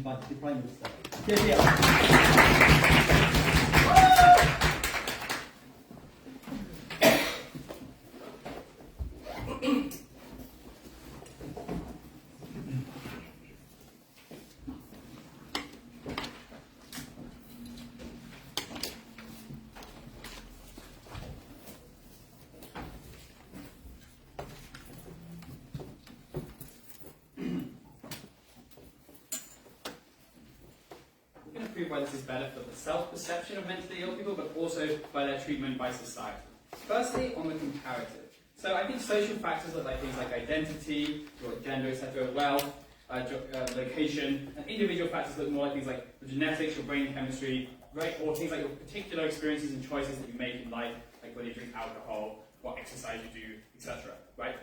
by the Prime Minister. Here, here. Why this is better for the self-perception of mentally ill people, but also by their treatment by society. Firstly, on the comparative. So I think social factors like things like identity, your gender, etc., wealth, location, and individual factors look more like things like the genetics, your brain chemistry, right, or things like your particular experiences and choices that you make in life, like whether you drink alcohol, what exercise you do, etc., right?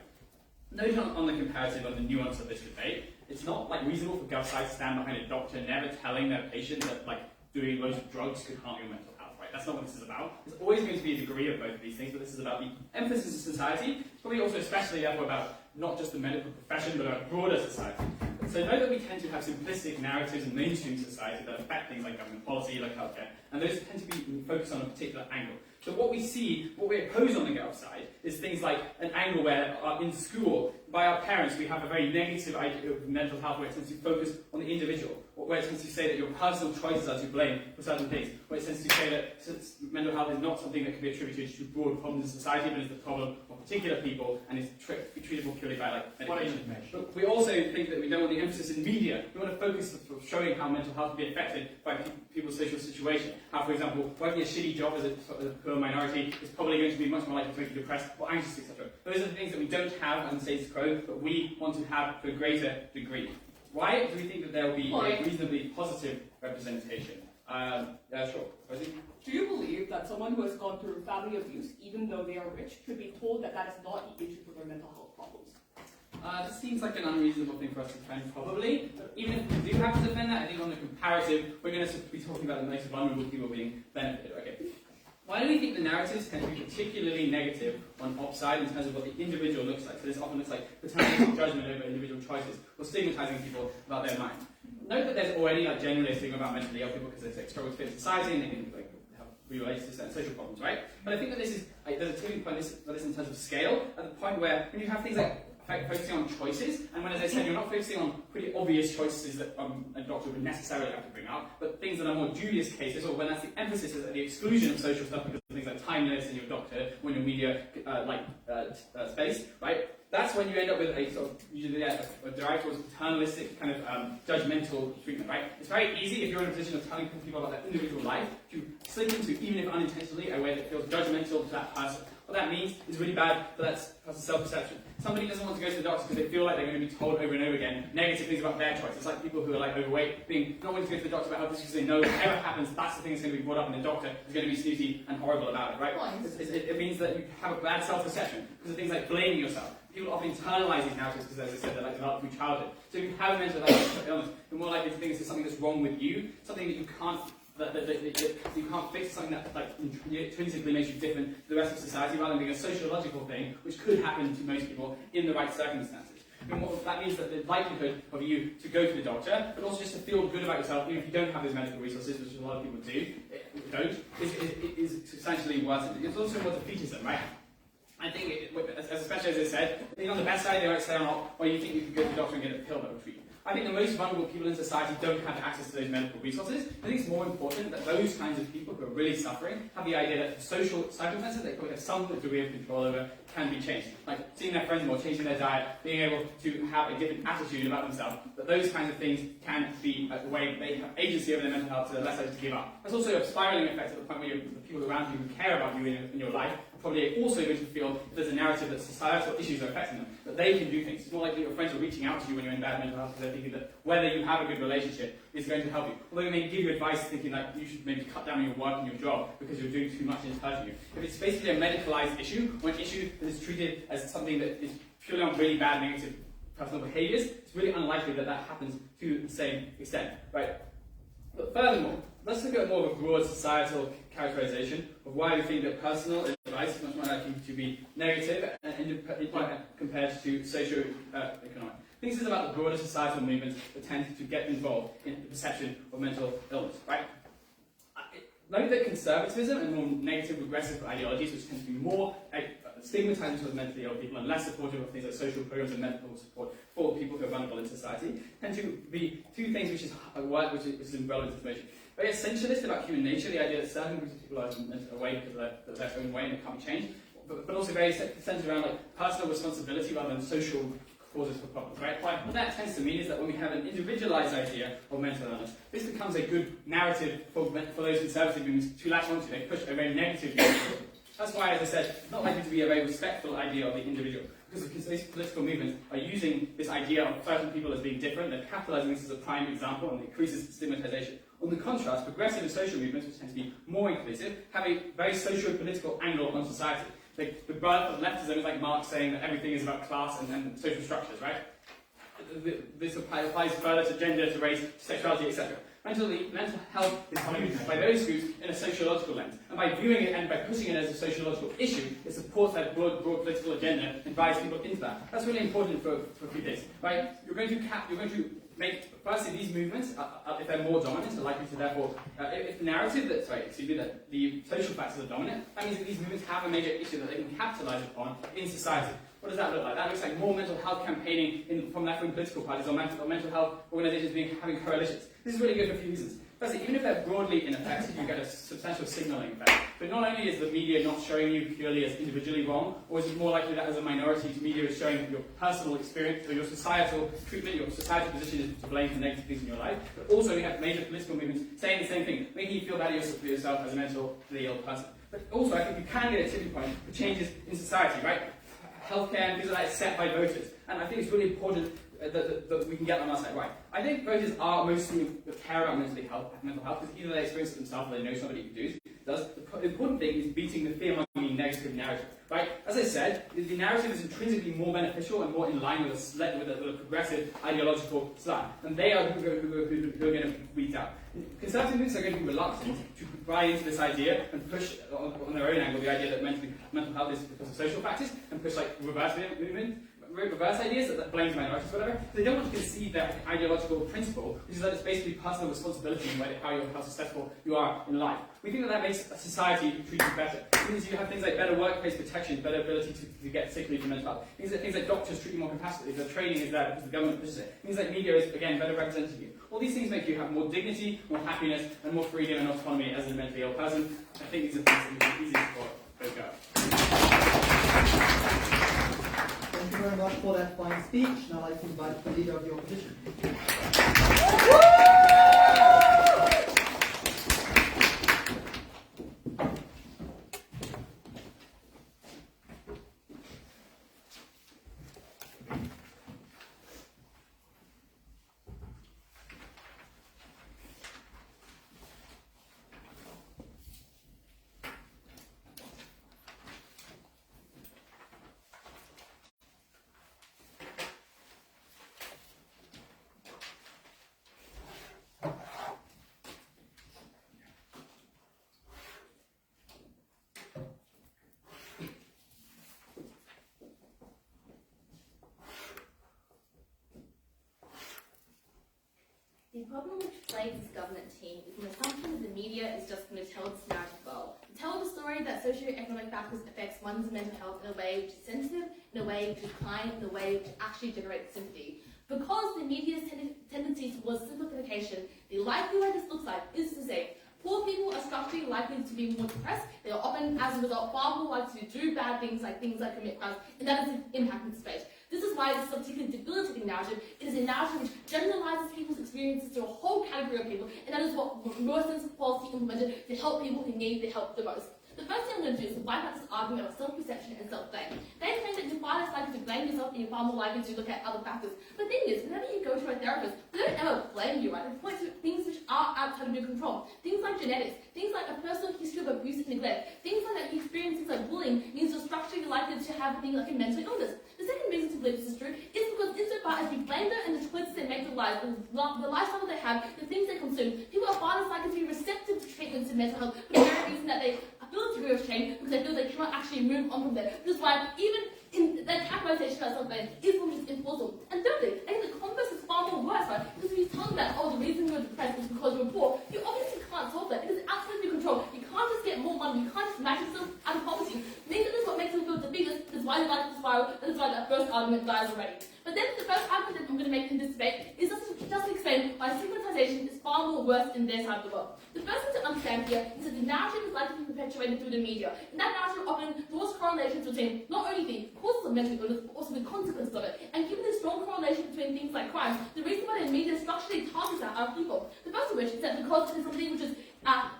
Note on the comparative, on the nuance of this debate, it's not like reasonable for gov side to stand behind a doctor never telling their patient that like doing loads of drugs could harm your mental health, right? That's not what this is about. There's always going to be a degree of both of these things, but this is about the emphasis of society. It's probably also especially therefore about not just the medical profession, but about broader society. So note that we tend to have simplistic narratives in mainstream society that affect things like government policy, like healthcare, and those tend to be focused on a particular angle. So what we see, what we oppose on the gov side, is things like an angle where in school, by our parents, we have a very negative idea of mental health where it tends to focus on the individual, where it tends to say that your personal choices are to blame for certain things, where it tends to say that mental health is not something that can be attributed to broad problems in society, but is the problem of particular people and is treatable purely by like medication. But we also think that we don't want the emphasis in media. We want to focus on showing how mental health can be affected by people's social situation. How, for example, working a shitty job as a poor minority is probably going to be much more likely to make you depressed or anxious, etc. Those are the things that we don't have on status quo, but we want to have to a greater degree. Why do we think that there will be a reasonably positive representation? Sure. Do you believe that someone who has gone through family abuse, even though they are rich, should be told that that is not the issue for their mental health problems? This seems like an unreasonable thing for us to defend, probably. But even if we do have to defend that, I think on the comparative, we're going to be talking about the most vulnerable people being benefited. Okay. Why do we think the narratives tend to be particularly negative on upside in terms of what the individual looks like? So this often looks like paternalistic judgment over individual choices, or stigmatizing people about their mind. Note that there's already like generally a stigma about mentally ill people because they like, struggle to fit in society and they can like have related to certain social problems, right? But I think that this is like, there's a tipping point for this in terms of scale, at the point where when you have things like focusing on choices, and when, as I said, you're not focusing on pretty obvious choices that a doctor would necessarily have to bring up, but things that are more dubious cases, or when that's the emphasis is at the exclusion of social stuff because of things like timeliness in your doctor or in your media space, right? That's when you end up with a sort of usually a derived towards paternalistic kind of judgmental treatment, right? It's very easy if you're in a position of telling people about their individual life to slip into, even if unintentionally, a way that feels judgmental to that person. What that means is really bad for that person's self-perception. Somebody doesn't want to go to the doctor because they feel like they're going to be told over and over again negative things about their choice. It's like people who are like overweight, not wanting to go to the doctor about health issues because they know whatever happens, that's the thing that's going to be brought up, and the doctor is going to be snooty and horrible about it, right? It means that you have a bad self-perception because of things like blaming yourself. People often internalize these narratives because, as I said, they're like developed through childhood. So if you have a mental health illness, you're more likely to think it's something that's wrong with you, something that you can't you can't fix, something that like intrinsically makes you different to the rest of society, rather than being a sociological thing, which could happen to most people in the right circumstances. And that means that the likelihood of you to go to the doctor, but also just to feel good about yourself, even if you don't have those medical resources, which a lot of people is substantially worse. It's also more defeatism, right? I think, especially as I said, I think on the best side they might say, well, you think you could go to the doctor and get a pill that will treat you. I think the most vulnerable people in society don't have access to those medical resources. I think it's more important that those kinds of people who are really suffering have the idea that social circumstances they probably have some degree of control over can be changed. Like seeing their friends more, changing their diet, being able to have a different attitude about themselves. That those kinds of things can be a way they have agency over their mental health, so they're less likely to give up. There's also a spiraling effect at the point where the people around you who care about you in your life probably also going to feel if there's a narrative that societal issues are affecting them, that they can do things. It's more likely your friends are reaching out to you when you're in bad mental health because they're thinking that whether you have a good relationship is going to help you. Although they may give you advice thinking that you should maybe cut down on your work and your job because you're doing too much and it's hurting you. If it's basically a medicalized issue, or an issue that is treated as something that is purely on really bad negative personal behaviors, it's really unlikely that that happens to the same extent, right? But furthermore, let's look at more of a broad societal characterization of why we think that personal advice is much more likely to be negative and compared to socio-economic. This is about the broader societal movements that tend to get involved in the perception of mental illness, right? Note that conservatism and more negative regressive ideologies, which tend to be more stigmatizing towards mentally ill people and less supportive of things like social programs and medical support for people who are vulnerable in society, tend to be two things which is relevant information. Very essentialist about human nature, the idea that certain groups of people are away because of their own way and it can't be changed, but also very centered around like personal responsibility rather than social causes for problems, right? What that tends to mean is that when we have an individualized idea of mental illness, this becomes a good narrative for those conservative movements to latch onto. They push a very negative narrative. That's why, as I said, it's not likely to be a very respectful idea of the individual, because these political movements are using this idea of certain people as being different, they're capitalizing this as a prime example, and it increases stigmatization. On the contrast, progressive and social movements, which tend to be more inclusive, have a very socio-political angle on society. The birth of leftism is like Marx saying that everything is about class and social structures, right? This applies further to gender, to race, to sexuality, etc. Mental health is viewed by those groups in a sociological lens, and by viewing it and by pushing it as a sociological issue, it supports that broad political agenda and drives people into that. That's really important for a few things, right? You're going to make, firstly, these movements, if they're more dominant, are likely to therefore, if the narrative that the social factors are dominant, that means that these movements have a major issue that they can capitalize upon in society. What does that look like? That looks like more mental health campaigning from left-wing political parties or mental health organizations having coalitions. This is really good for a few reasons. Firstly, even if they're broadly ineffective, you get a substantial signaling effect. But not only is the media not showing you purely as individually wrong, or is it more likely that as a minority, the media is showing your personal experience or your societal treatment, your societal position is to blame for negative things in your life. But also, you have major political movements saying the same thing, making you feel better for yourself as a mentally ill person. But also, I think you can get a tipping point for changes in society, right? Healthcare and things like that is set by voters. And I think it's really important that we can get on our side right. I think voters are mostly care about mental health, because either they experience it themselves or they know somebody who does. The important thing is beating the fear-mongering negative narrative, right? As I said, the narrative is intrinsically more beneficial and more in line with a progressive ideological slant, and they are who are going to be weeded out. Conservative movements are going to be reluctant to buy into this idea and push on their own angle the idea that mental health is because of social factors, and push like reverse ideas that blames minorities, whatever. They don't want to concede that ideological principle, which is that it's basically personal responsibility in how successful you are in life. We think that makes a society treat you better. It means you have things like better workplace protection, better ability to get sick leave from mental health. It means that things like doctors treat you more compassionately, the training is there because the government pushes it. It means that media is, again, better representing you. All these things make you have more dignity, more happiness, and more freedom and autonomy as a mentally ill person. I think these are things that make it easy for those guys. Thank you very much for that fine speech. Now I'd like to invite the leader of the opposition. The problem which plagues this government team is an assumption that the media is just going to tell this narrative well. To tell the story that socioeconomic factors affects one's mental health in a way which is sensitive, in a way which is kind, in a way which actually generates sympathy. Because the media's tendency towards simplification, the likely way this looks like is to say, poor people are structurally likely to be more depressed. They are often, as a result, far more likely to do bad things like commit crimes, and that is impacting the space. This is why this is a particularly debilitating narrative. It is a narrative which generalizes people's experiences to a whole category of people, and that is what worsens policy implemented to help people who need the help the most. The first thing I'm going to do is wipe out this argument of self-perception and self-blame. They claim that you're far less likely to blame yourself and you're far more likely to look at other factors. But the thing is, whenever you go to a therapist, they don't ever blame you, right? They point to things which are outside of your control. Things like genetics, things like a personal history of abuse and neglect, things like that you experience things like bullying means you're structurally likely to have a thing like a mental illness. The second reason to believe this is true is because insofar as we blame them and the choices they make of lives, the lifestyle they have, the things they consume, people are far less likely to be receptive to treatments in mental health for the very reason that they feel a degree of shame because they feel they cannot actually move on from there. Which is why even in their capitalization of something is almost impossible. And thirdly, I think the converse is far more worse, right? Because if you tell them that, oh, the reason you're depressed is because you're poor, you obviously can't solve that. It is absolutely control. You can't just get more money. You can't just match yourself out of poverty. Maybe this is what makes them feel the biggest. That's why they like the spiral. That is why that first argument dies already. But then the first argument that I'm going to make in this debate is just to explain why stigmatization is far more worse in their side of the world. The first thing to understand here is that the narrative is likely to be perpetuated through the media. And that narrative often draws correlations between not only the causes of mental illness, but also the consequences of it. And given the strong correlation between things like crime, the reason why the media structurally targets that are people. The first of which is that because it is something which is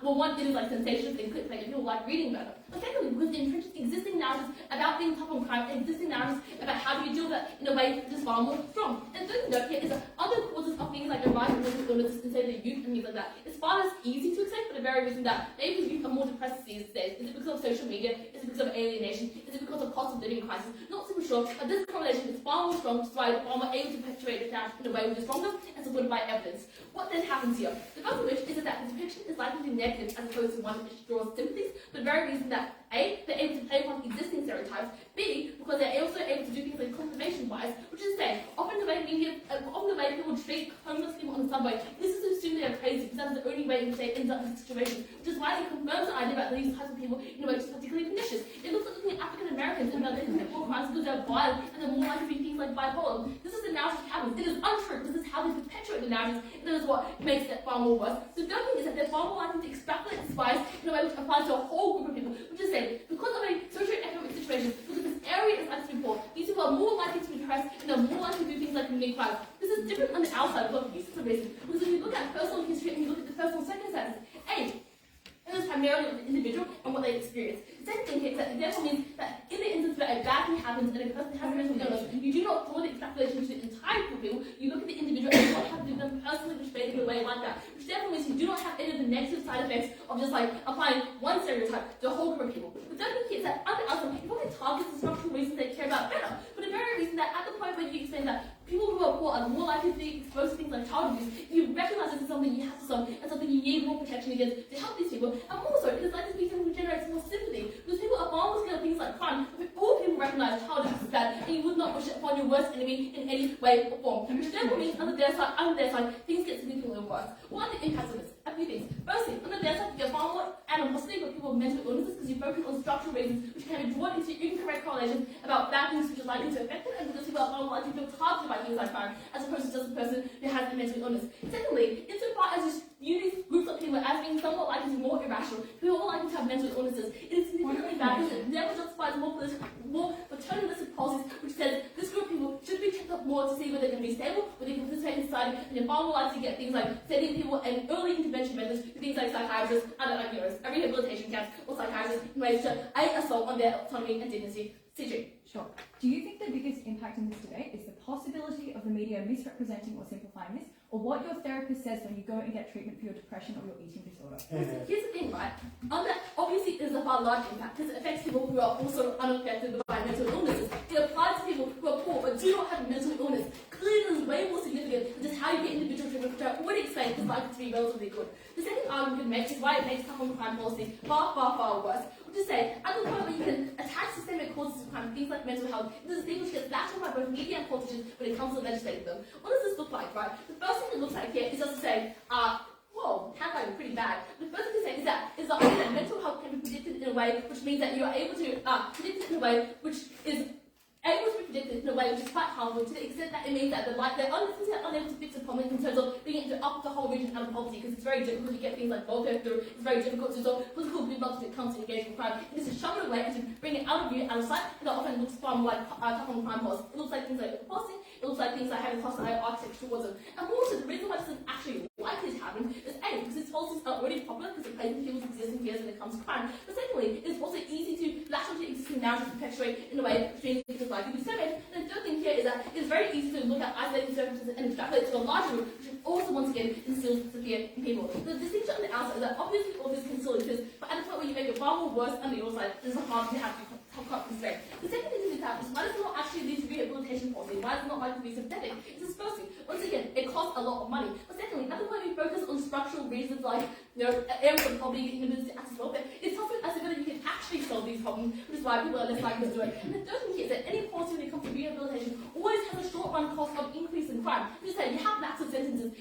well, one, it is like sensations and clickbait, and people like reading about it. But secondly, because it entrenches existing narratives about being tough on crime, and existing narratives about how do you deal with that in a way that is far more strong. And third note here is that other causes of things like a rise in mental illness and say the youth and things like that, it's far less easy to accept for the very reason that maybe the youth are more depressed these days. Is it because of social media? Is it because of alienation? Is it because of cost of living crisis? Not super sure, but this correlation is far more strong, which is why far more able to perpetuate it down in a way which is stronger and supported by evidence. What then happens here? The first of which is that the depiction is likely to be negative as opposed to one which draws sympathies, for the very reason that A, they're able to play upon existing stereotypes, B, because they're also able to do things like confirmation bias, which is saying, often the way people treat homeless people on the subway, this is to assume they're crazy, because that's the only way in which they end up in this situation, which is why it confirms the idea about these types of people in a way which is particularly pernicious. It looks like looking at African Americans and they're commit more crimes because they're violent and they're more likely to be things like bipolar. This is the narrative that happens. It is untrue. This is how they perpetuate the narrative, and that is what makes it far more worse. The third thing is that they're far more likely to extrapolate this bias in a way which applies to a whole group of people, which is saying, because of a socioeconomic situation, because this area is likely to be poor, these people are more likely to be depressed and they're more likely to do things like commit crimes. This is different on the outside of this for a reason, because if you look at personal history and you look at the personal circumstances, A, it is primarily on the individual and what they experience. The second thing here is that it therefore means that in the instance where a bad thing happens and a person has a mental illness, you do not draw the extrapolation to the entire group of people, you look at the individual and what happened to them personally which made them in a way like that. Which therefore means you do not have any of the negative side effects of just like applying one stereotype to a whole group of people. The third thing here is that under us, it probably targets the structural reasons they care about better, for the very reason that at the point where you explain that people who are poor are more likely to be exposed to things like child abuse, you recognise this as something you have to solve and something you need more protection against to help these people. And more so, it is likely to be something which generates more sympathy, because people are far more scared of things like crime. But all people recognise child abuse is bad, and you would not wish it upon your worst enemy in any way or form. Which therefore means under their side, things get significantly worse. What are the impacts of this? A few things. Firstly, under their side, you get far more animosity for people with mental illnesses because you focus on structural reasons which can be drawn into incorrect correlations about bad things which are likely to affect them, and because people are far more likely to feel targeted by things like crime as opposed to just a person who has a mental illness. Secondly, insofar as you view these groups of people as being somewhat likely to be more irrational, people are more likely to have mental illnesses, it is significantly bad because it never justifies more paternalistic policies which says this group of people should be checked up more to see whether they can be stable, whether they can participate in society, and they're far more likely to get things like sending people and early intervention methods to things like psychiatrists, a rehabilitation camps, or psychiatrists in ways to assault on their autonomy and dignity. CG. Sure. Do you think the biggest impact in this debate is the possibility of the media misrepresenting or simplifying this, or what your therapist says when you go and get treatment for your depression or your eating disorder? Here's the thing, right? Obviously, there's a far larger impact because it affects people who are also unaffected by mental illnesses. It applies to people who are poor but do not have a mental illness. Clearly, this is way more significant than just how you get individual treatment, which I already explained is likely to be relatively good. The second argument we can make is why it makes tough on crime policy far, far, far worse. Which is say, at the point where you can attach systemic causes of crime, things like mental health, this is a thing which gets latched on by both media and politicians when it comes to legislating them. What does this look like, right? The first thing it looks like here is just to say, whoa, handwriting pretty bad. The first thing to say is the idea that mental health can be predicted in a way which means that you are able to predict it in a way which is able to be predicted in a way which is quite harmful to the extent that it means that they're unable to fix a problem in terms of being able to up the whole region out of poverty because it's very difficult to get things like welfare through, it's very difficult to solve political blockage when it comes to engaging with crime. It is to shove it away and to bring it out of view, out of sight, and that often looks far more like tough on crime laws. It looks like things like policing, it looks like things like having hostile architecture towards them. And more so, the reason why this is actually likely to happen is A, because its policies are already popular because it plays in people's existing fears when it comes to crime. But secondly, it's also easy to latch onto existing narratives and perpetuate in a way which means it's likely to be disseminated. And the third thing here is that it's very easy to look at isolating circumstances and extrapolate to a larger group, which also once again instills the fear in people. The distinction on the outside is that obviously all this can still exist, but at the point where you make it far more worse under your side, there's a harm you have to cut this way. The second thing is that why does it not actually lead to rehabilitation policy? Why is it not likely to be synthetic? It's this first thing. Once again, it costs a lot of money. But secondly, at the point we focus on structural reasons like areas of poverty, inability to access welfare, it's something as to whether you can problem, which is why people are less likely to do it. And the third thing is that any policy when it comes to rehabilitation always has a short-run cost of increase in crime. You say you have lax sentences,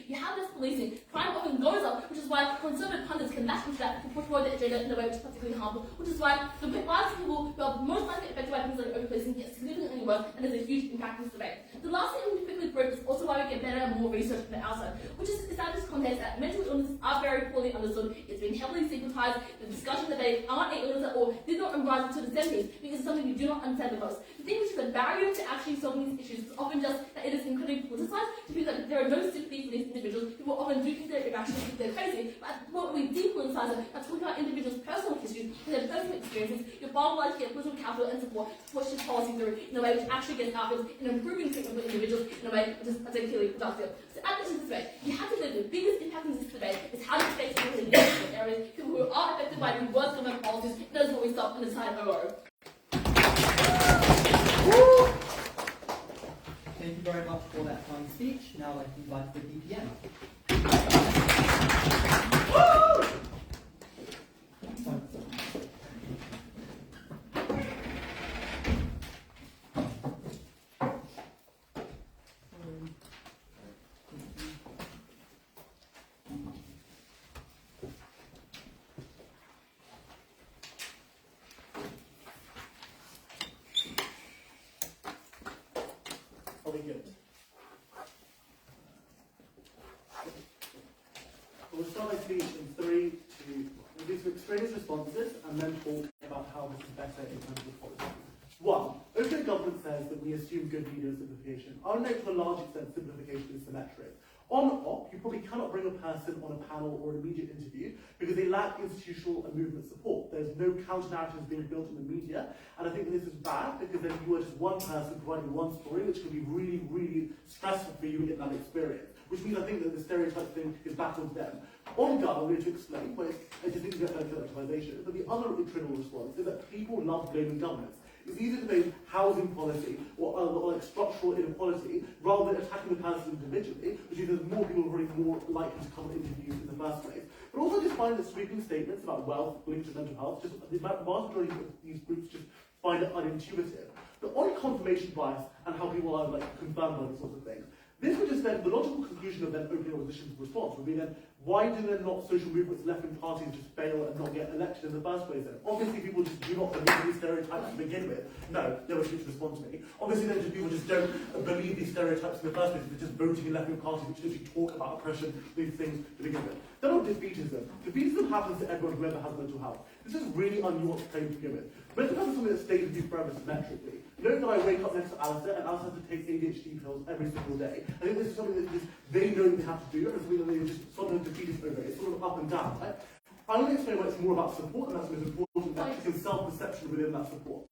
you have less policing, crime often goes up, which is why conservative pundits can latch into that to push forward the agenda in a way which is particularly harmful, which is why the violence people who are most likely affected by things like overpolicing get significantly worse, and there's a huge impact in this debate. The last thing I'm going to quickly break is also why we get better and more research from the outside, which is established context that mental illnesses are very poorly understood. It's been heavily stigmatized. The discussion that they aren't an illness at all did not arise until the 70s because it's something we do not understand the most. The thing which is a barrier to actually solving these issues is often just that it is incredibly politicized to feel that there are no sympathy for these individuals. People often do think they're irrational, think they're crazy, but what we deeply inside it, that's talking about individuals' personal histories and their personal experiences. You're far more likely to get political capital and support to push this policy through in a way which actually gets outcomes in improving treatment for individuals in a way which is particularly productive. So at this debate, you have to know the biggest impact in this debate is how to face people in different areas, people who are affected by the worst government policies. That is what we stop on the side of OO. Thank you very much for that fine speech. Now I'd like to invite the DPM. We'll start my speech in 3, 2, 1. We'll do some extraneous responses and then talk about how this is better in terms of policy. 1. Okay, government says that we assume good media simplification. I'll note to a large extent simplification is symmetric. On op, you probably cannot bring a person on a panel or an immediate interview because they lack institutional and movement support. There's no counter-narratives being built in the media, and I think that this is bad because then you are just one person providing one story, which can be really, really stressful for you in that experience. Which means I think that the stereotype thing is back on them. On gun, I'm going to explain, but I just think you get better collectivization. But the other internal response is that people love blaming governments. It's easy to blame housing policy or like structural inequality rather than attacking the person individually, which means there's more people who are really more likely to come to interviews in the first place. But also just find that sweeping statements about wealth linked to mental health, just the vast majority of these groups just find it unintuitive. But on confirmation bias and how people are like confirmed by these sorts of things, this would just then, the logical conclusion of then opening opposition's response would be then, why do then not social movements, left-wing parties just fail and not get elected in the first place then? Obviously people just do not believe these stereotypes to begin with. No, they were free to respond to me. Obviously then people just don't believe these stereotypes in the first place. They're just voting in left-wing parties which literally talk about oppression, these things to begin with. Then on defeatism. Defeatism happens to everyone whoever has mental health. This is really unnuanced claim to begin with. Mental health is something that stays with you forever symmetrically. Note that I wake up next to Alistair and Alistair has to take ADHD pills every single day. I think this is something that just they know they have to do, and something that they just sometimes defeat us over. It's sort of up and down, right? I'm going to explain why it's more about support, and that's the most important metric and self-perception within that support.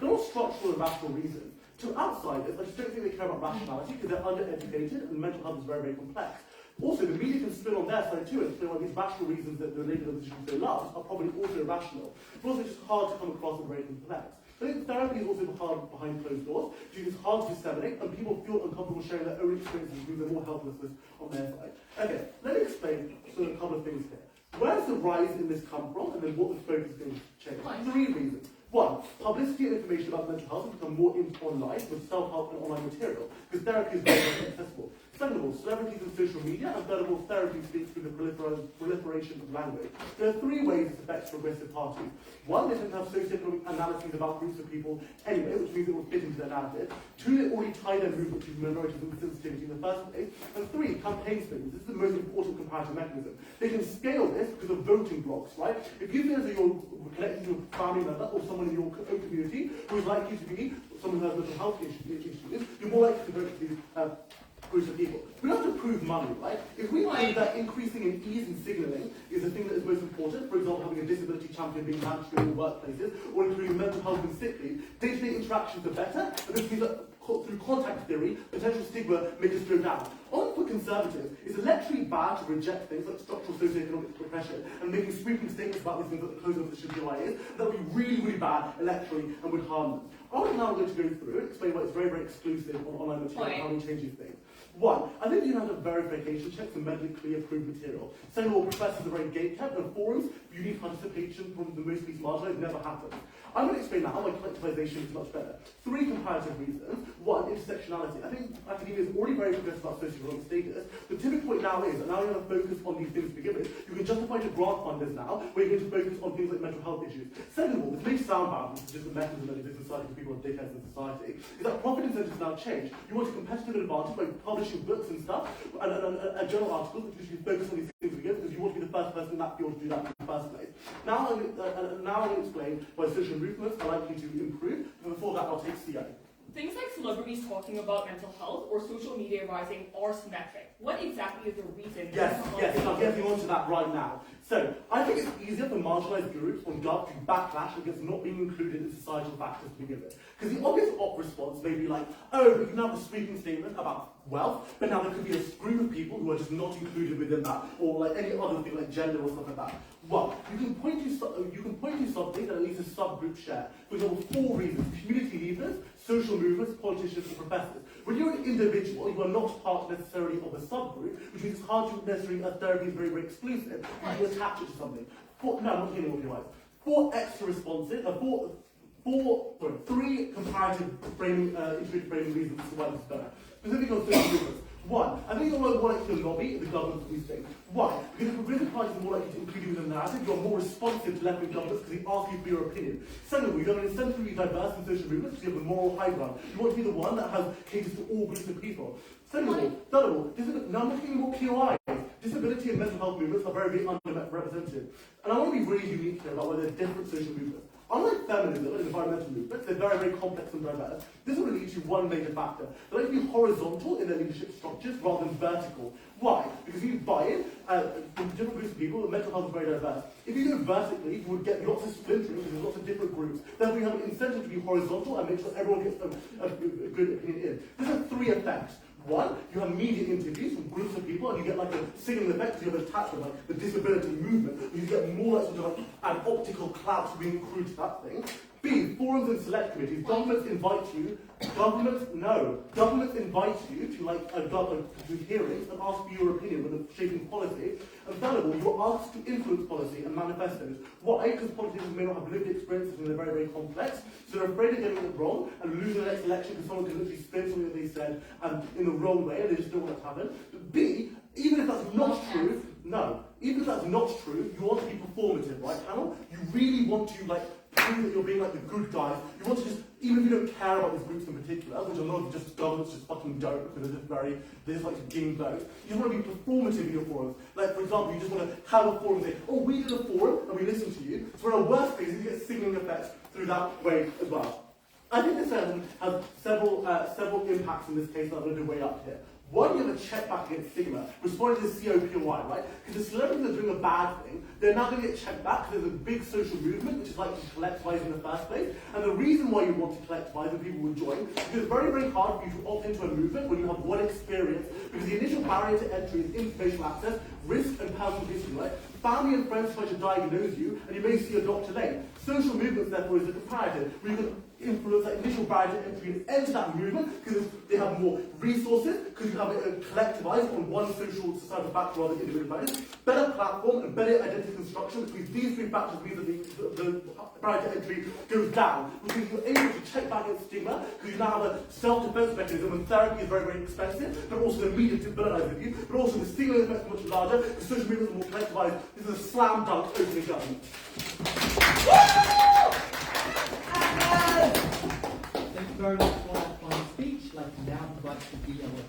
They're all structural and rational reasons. To outsiders, I just don't think they care about rationality because they're undereducated and mental health is very, very complex. Also, the media can spin on their side too and explain why these rational reasons that the Labour opposition so loves are probably also irrational. But also just hard to come across and very complex. I think therapy is also hard behind closed doors, because it's hard to disseminate, and people feel uncomfortable sharing their own experiences because they're more helplessness on their side. Okay, let me explain sort of a couple of things here. Where does the rise in this come from, and then what the focus is going to change? 3 reasons. 1, publicity and information about mental health has become more online with self-help and online material, because therapy is very, very accessible. Second of all, celebrities and social media, and third of all, therapy speaks through the proliferation of language. There are 3 ways this affects progressive parties. 1, they tend to have socioeconomic analyses about groups of people anyway, which means it will fit into their narrative. 2, they already tie their movement to minorities and sensitivity in the first place. And 3, campaign spending. This is the most important comparative mechanism. They can scale this because of voting blocks, right? If you feel as though you're connected to a family member or someone in your own community who is likely to be someone who has mental health issues, you're more likely to vote for these groups of people. We don't have to prove money, right? If we believe that increasing in ease in signalling is the thing that is most important, for example, having a disability champion being mandatory in all workplaces, or including mental health and sick leave, day-to-day interactions are better, and this means that through contact theory, potential stigma may just go down. On for conservatives, it's electorally bad to reject things like structural socioeconomic repression and making sweeping statements about these things like the closing of the Shibboleth is. That would be really, really bad electorally and would harm them. I'm now going to go through and explain why it's very, very exclusive on online material and how we change these things. 1, I think you have to have verification checks and medically approved material. Second of all, professors are very gate-kept, and forums, you need participation from the most least marginalised never happens. I'm going to explain now why collectivisation is much better. 3 comparative reasons. 1, intersectionality. I think academia is already very progressive about socioeconomic status. The typical point now is, and now you're going to focus on these things to begin with, you can justify to grant funders now, where you're going to focus on things like mental health issues. Second of all, this may sound bad, this is just a mechanism that exists in society for people on dickheads in society, is that profit incentives now change. You want a competitive advantage by publishing books and stuff, and journal articles which usually focus on these things to begin with, because you want to be the first person in that field to do that in the first place. Now I'm going to explain why social movements are likely to improve, but before that I'll take CO. Things like celebrities talking about mental health or social media rising are symmetric. What exactly is the reason? Yes, I'm getting on to that right now. So, I think it's easier for marginalised groups on Gov to backlash against not being included in societal factors to begin with. Because the obvious response may be like, oh, we can have a sweeping statement about wealth, but now there could be a group of people who are just not included within that, or like any other thing like gender or stuff like that. Well, you can point to something that at least a subgroup share. For example, 4 reasons: community leaders, social movements, politicians, and professors. When you're an individual, you are not part necessarily of a subgroup, which means it's hard to necessarily, therapy is very, very exclusive, and you attach it to something. No, I'm not kidding, okay, right. 4 extra responses, 3 comparative integrated framing reasons as to why this is better. Specifically on social movements. 1, I think you're more likely to lobby the government for these things. Why? Because if progressive parties are more likely to include you in the narrative, you're more responsive to left-wing governments because they ask you for your opinion. Secondly, you have an incentive to be diverse in social movements because you have a moral high ground. You want to be the one that caters to all groups of people. Third of all, now I'm looking at more POIs. Disability and mental health movements are very, very underrepresented. And I want to be really unique here about why they're different social movements. Unlike feminism and environmental movements, they're very, very complex and diverse. This will lead to one major factor. They like to be horizontal in their leadership structures rather than vertical. Why? Because if you buy in from different groups of people, mental health is very diverse. If you go vertically, you would get lots of splintering because there's lots of different groups. Therefore, you have an incentive to be horizontal and make sure everyone gets a good opinion in. This has 3 effects. 1, you have media interviews from groups of people and you get like a signaling effect, so you have an attachment, like the disability movement, and you get more like sort of like an optical clout being accrued to that thing. B, forums and select committees. Governments invite you to like to hearings and ask for your opinion when shaping policy. And third of all, you're asked to influence policy and manifestos. Why? Because politicians may not have lived experiences and they're very, very complex, so they're afraid of getting it wrong and losing the next election because someone can literally spin something that they said in the wrong way and they just don't want that to happen. But B, even if that's not true, even if that's not true, you want to be performative, right, panel? You really want to like prove that you're being like the good guys. You want to just, even if you don't care about these groups in particular, which a lot of just governments just fucking don't, because they're just like game votes. You just want to be performative in your forums. Like, for example, you just want to have a forum and say, oh, we did a forum and we listened to you. So in our worst case, you get signaling effects through that way as well. I think this has several impacts in this case that I'm going to weigh up here. 1, you have a check back against stigma, responding to the COPY, right? Because the celebrities that are doing a bad thing, they're now going to get checked back because there's a big social movement which is likely to collectivise in the first place. And the reason why you want to collectivise and people will join is because it's very, very hard for you to opt into a movement when you have one experience. Because the initial barrier to entry is information access, risk, and personal history, right? Family and friends try to diagnose you, and you may see a doctor late. Social movements, therefore, is a comparative where you can influence that initial barrier to entry and enter that movement because they have more resources, because you have it collectivised on one social societal factor rather than individual factors. Better platform and better identity construction, which means these 3 factors mean that the barrier to entry goes down, which means you're able to check back against stigma because you now have a self-defense mechanism and therapy is very, very expensive, but also the media sympathise with you, but also the stigma effect is much larger because social movements are more collectivised. This is a slam dunk opening government. Thank you very much for that fine speech. I'd like to now invite the DLO.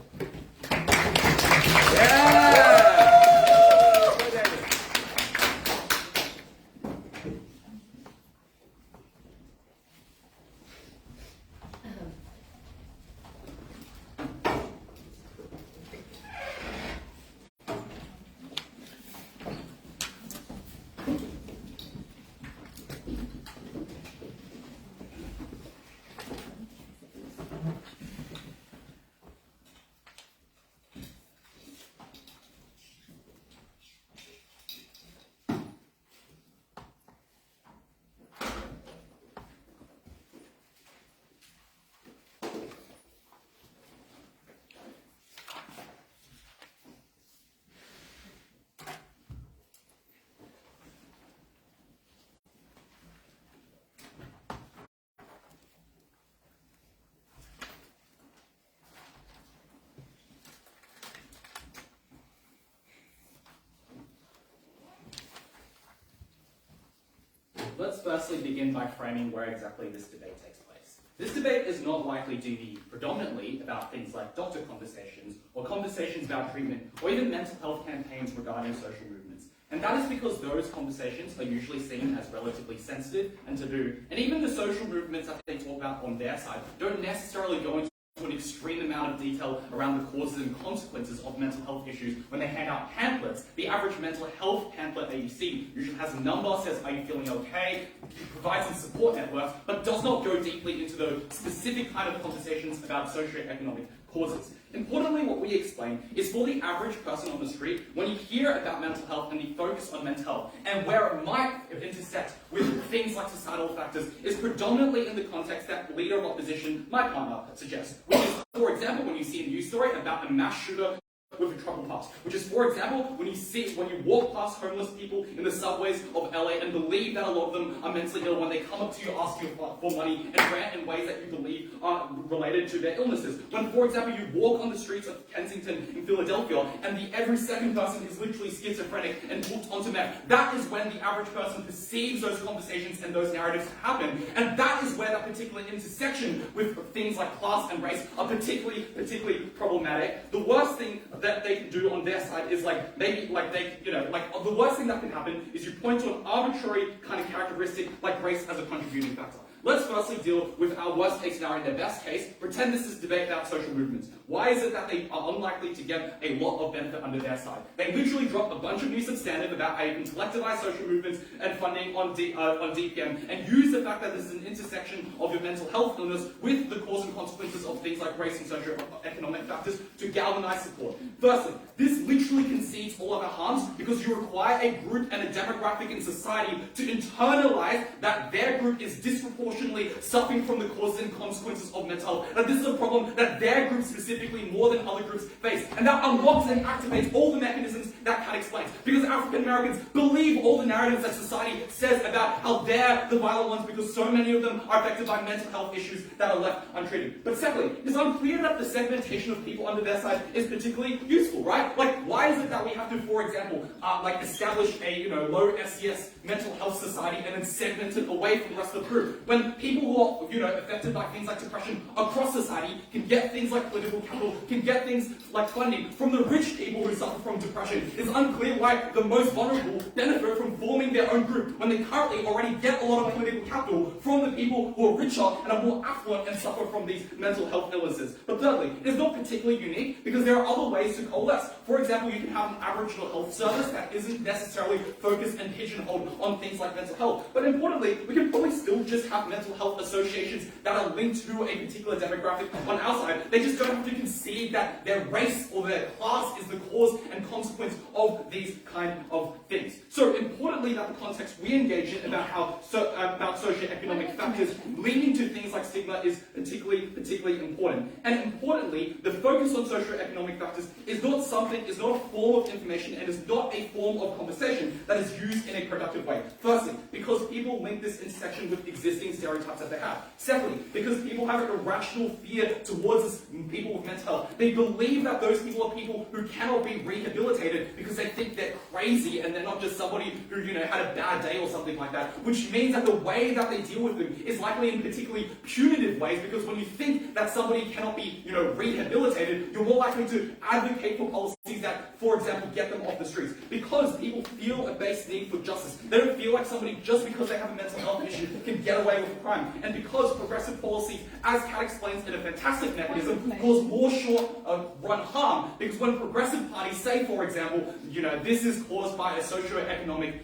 let's firstly begin by framing where exactly this debate takes place. This debate is not likely to be predominantly about things like doctor conversations, or conversations about treatment, or even mental health campaigns regarding social movements. And that is because those conversations are usually seen as relatively sensitive and taboo, and even the social movements that they talk about on their side don't necessarily go into an extreme amount of detail around the causes and consequences of mental health issues when they hand out pamphlets. The average mental health pamphlet that you see usually has a number, says, are you feeling okay, provides some support networks, but does not go deeply into the specific kind of conversations about socioeconomic causes. Importantly, what we explain is for the average person on the street, when you hear about mental health and the focus on mental health, and where it might intersect with things like societal factors, is predominantly in the context that leader of opposition, my partner, suggests. Which is, for example, when you see a news story about a mass shooter with a troubled past. Which is, for example, when you walk past homeless people in the subways of LA and believe that a lot of them are mentally ill when they come up to you, ask you for money, and rant in ways that you believe are related to their illnesses. When, for example, you walk on the streets of Kensington in Philadelphia and every second person is literally schizophrenic and hooked onto meth, that is when the average person perceives those conversations and those narratives to happen. And that is where that particular intersection with things like class and race are particularly problematic. The worst thing that they can do on their side is the worst thing that can happen is you point to an arbitrary kind of characteristic like race as a contributing factor. Let's firstly deal with our worst case scenario and their best case. Pretend this is a debate about social movements. Why is it that they are unlikely to get a lot of benefit under their side? They literally drop a bunch of new substantive about how you can collectivize social movements and funding on DPM and use the fact that this is an intersection of your mental health illness with the cause and consequences of things like race and socioeconomic factors to galvanize support. Firstly, this literally concedes all of our harms because you require a group and a demographic in society to internalize that their group is disproportionately suffering from the causes and consequences of mental health. That this is a problem that their group specifically more than other groups face. And that unlocks and activates all the mechanisms that Kat explains. Because African Americans believe all the narratives that society says about how they're the violent ones because so many of them are affected by mental health issues that are left untreated. But secondly, it's unclear that the segmentation of people under their side is particularly useful, right? Like, why is it that we have to, for example, establish a low SES mental health society and then segment it away from the rest of the group? When people who are affected by things like depression across society can get things like political capital, can get things like funding from the rich people who suffer from depression. It's unclear why the most vulnerable benefit from forming their own group when they currently already get a lot of political capital from the people who are richer and are more affluent and suffer from these mental health illnesses. But thirdly, it is not particularly unique because there are other ways to coalesce. For example, you can have an Aboriginal health service that isn't necessarily focused and pigeonholed on things like mental health. But importantly, we can probably still just have mental health associations that are linked to a particular demographic on our side. They just don't have to concede that their race or their class is the cause and consequence of these kind of things. So importantly, that the context we engage in about about socioeconomic factors leading to things like stigma is particularly important. And importantly, the focus on socioeconomic factors is not a form of information and is not a form of conversation that is used in a productive way. Firstly, because people link this intersection with existing stereotypes that they have. Secondly, because people have an irrational fear towards people with mental health. They believe that those people are people who cannot be rehabilitated because they think they're crazy and they're not just somebody who, had a bad day or something like that, which means that the way that they deal with them is likely in particularly punitive ways, because when you think that somebody cannot be, rehabilitated, you're more likely to advocate for policies that, for example, get them off the streets. Because people feel a base need for justice. They don't feel like somebody, just because they have a mental health issue, can get away with a crime. And because progressive policies, as Kat explains in a fantastic mechanism, cause more short-run harm. Because when progressive parties say, for example, this is caused by a socioeconomic,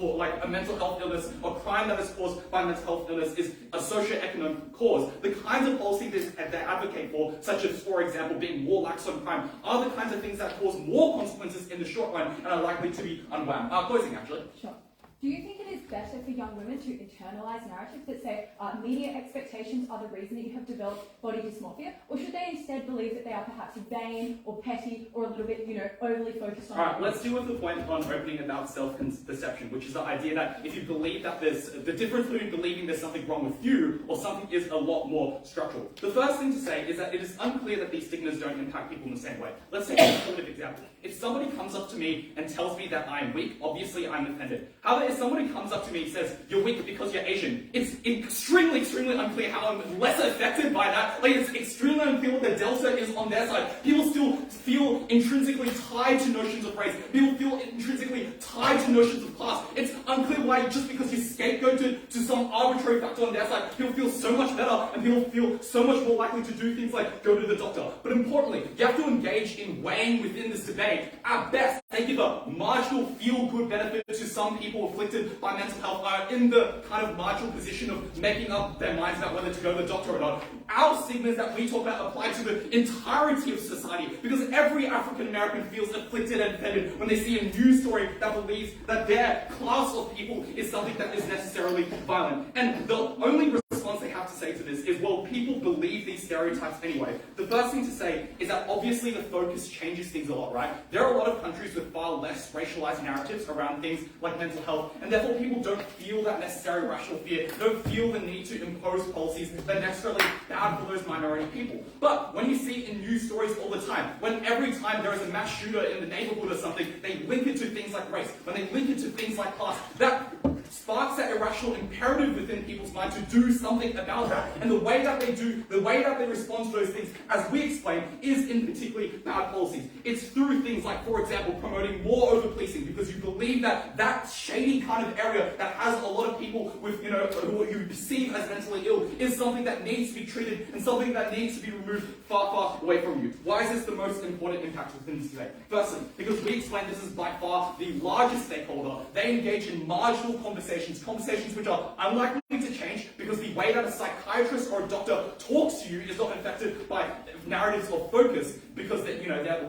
like a mental health illness, or crime that is caused by mental health illness is a socioeconomic cause, the kinds of policies that they advocate for, such as, for example, being more lax on crime, are the kinds of things that cause more consequences in the short run and are likely to be unwound. Closing, actually. Sure. Do you think it is better for young women to internalise narratives that say media expectations are the reason that you have developed body dysmorphia? Or should they instead believe that they are perhaps vain or petty or a little bit, overly focused on... Alright, let's deal with the point on opening about self-perception, which is the idea that if you believe that the difference between believing there's something wrong with you or something is a lot more structural. The first thing to say is that it is unclear that these stigmas don't impact people in the same way. Let's take a primitive example. If somebody comes up to me and tells me that I'm weak, obviously I'm offended. However, if somebody comes up to me says you're weak because you're Asian. It's extremely, extremely unclear how I'm less affected by that. Like, it's extremely unclear what the delta is on their side. People still feel intrinsically tied to notions of race. People feel intrinsically tied to notions of class. It's unclear why just because you scapegoat to some arbitrary factor on their side, people feel so much better and people feel so much more likely to do things like go to the doctor. But importantly, you have to engage in weighing within this debate. At best, they give a marginal feel-good benefit to some people afflicted by mental health are in the kind of marginal position of making up their minds about whether to go to the doctor or not. Our stigmas that we talk about apply to the entirety of society, because every African American feels afflicted and offended when they see a news story that believes that their class of people is something that is necessarily violent. And the only response they have to say to this is, well, people believe these stereotypes anyway. The first thing to say is that obviously the focus changes things a lot, right? There are a lot of countries with far less racialized narratives around things like mental health, and therefore people don't feel that necessary rational fear, don't feel the need to impose policies that are necessarily bad for those minority people. But when you see in news stories all the time, when every time there is a mass shooter in the neighborhood or something, they link it to things like race, when they link it to things like class, that sparks that irrational imperative within people's mind to do something about that. And the way that they respond to those things, as we explain, is in particularly bad policies. It's through things like, for example, promoting more over-policing, because you believe that that shady kind of area that has a lot of people with, who you perceive as mentally ill is something that needs to be treated and something that needs to be removed far, far away from you. Why is this the most important impact within this debate? Firstly, because we explain this is by far the largest stakeholder. They engage in marginal conversations which are unlikely to change because the way that a psychiatrist or a doctor talks to you is not affected by narratives or focus, because they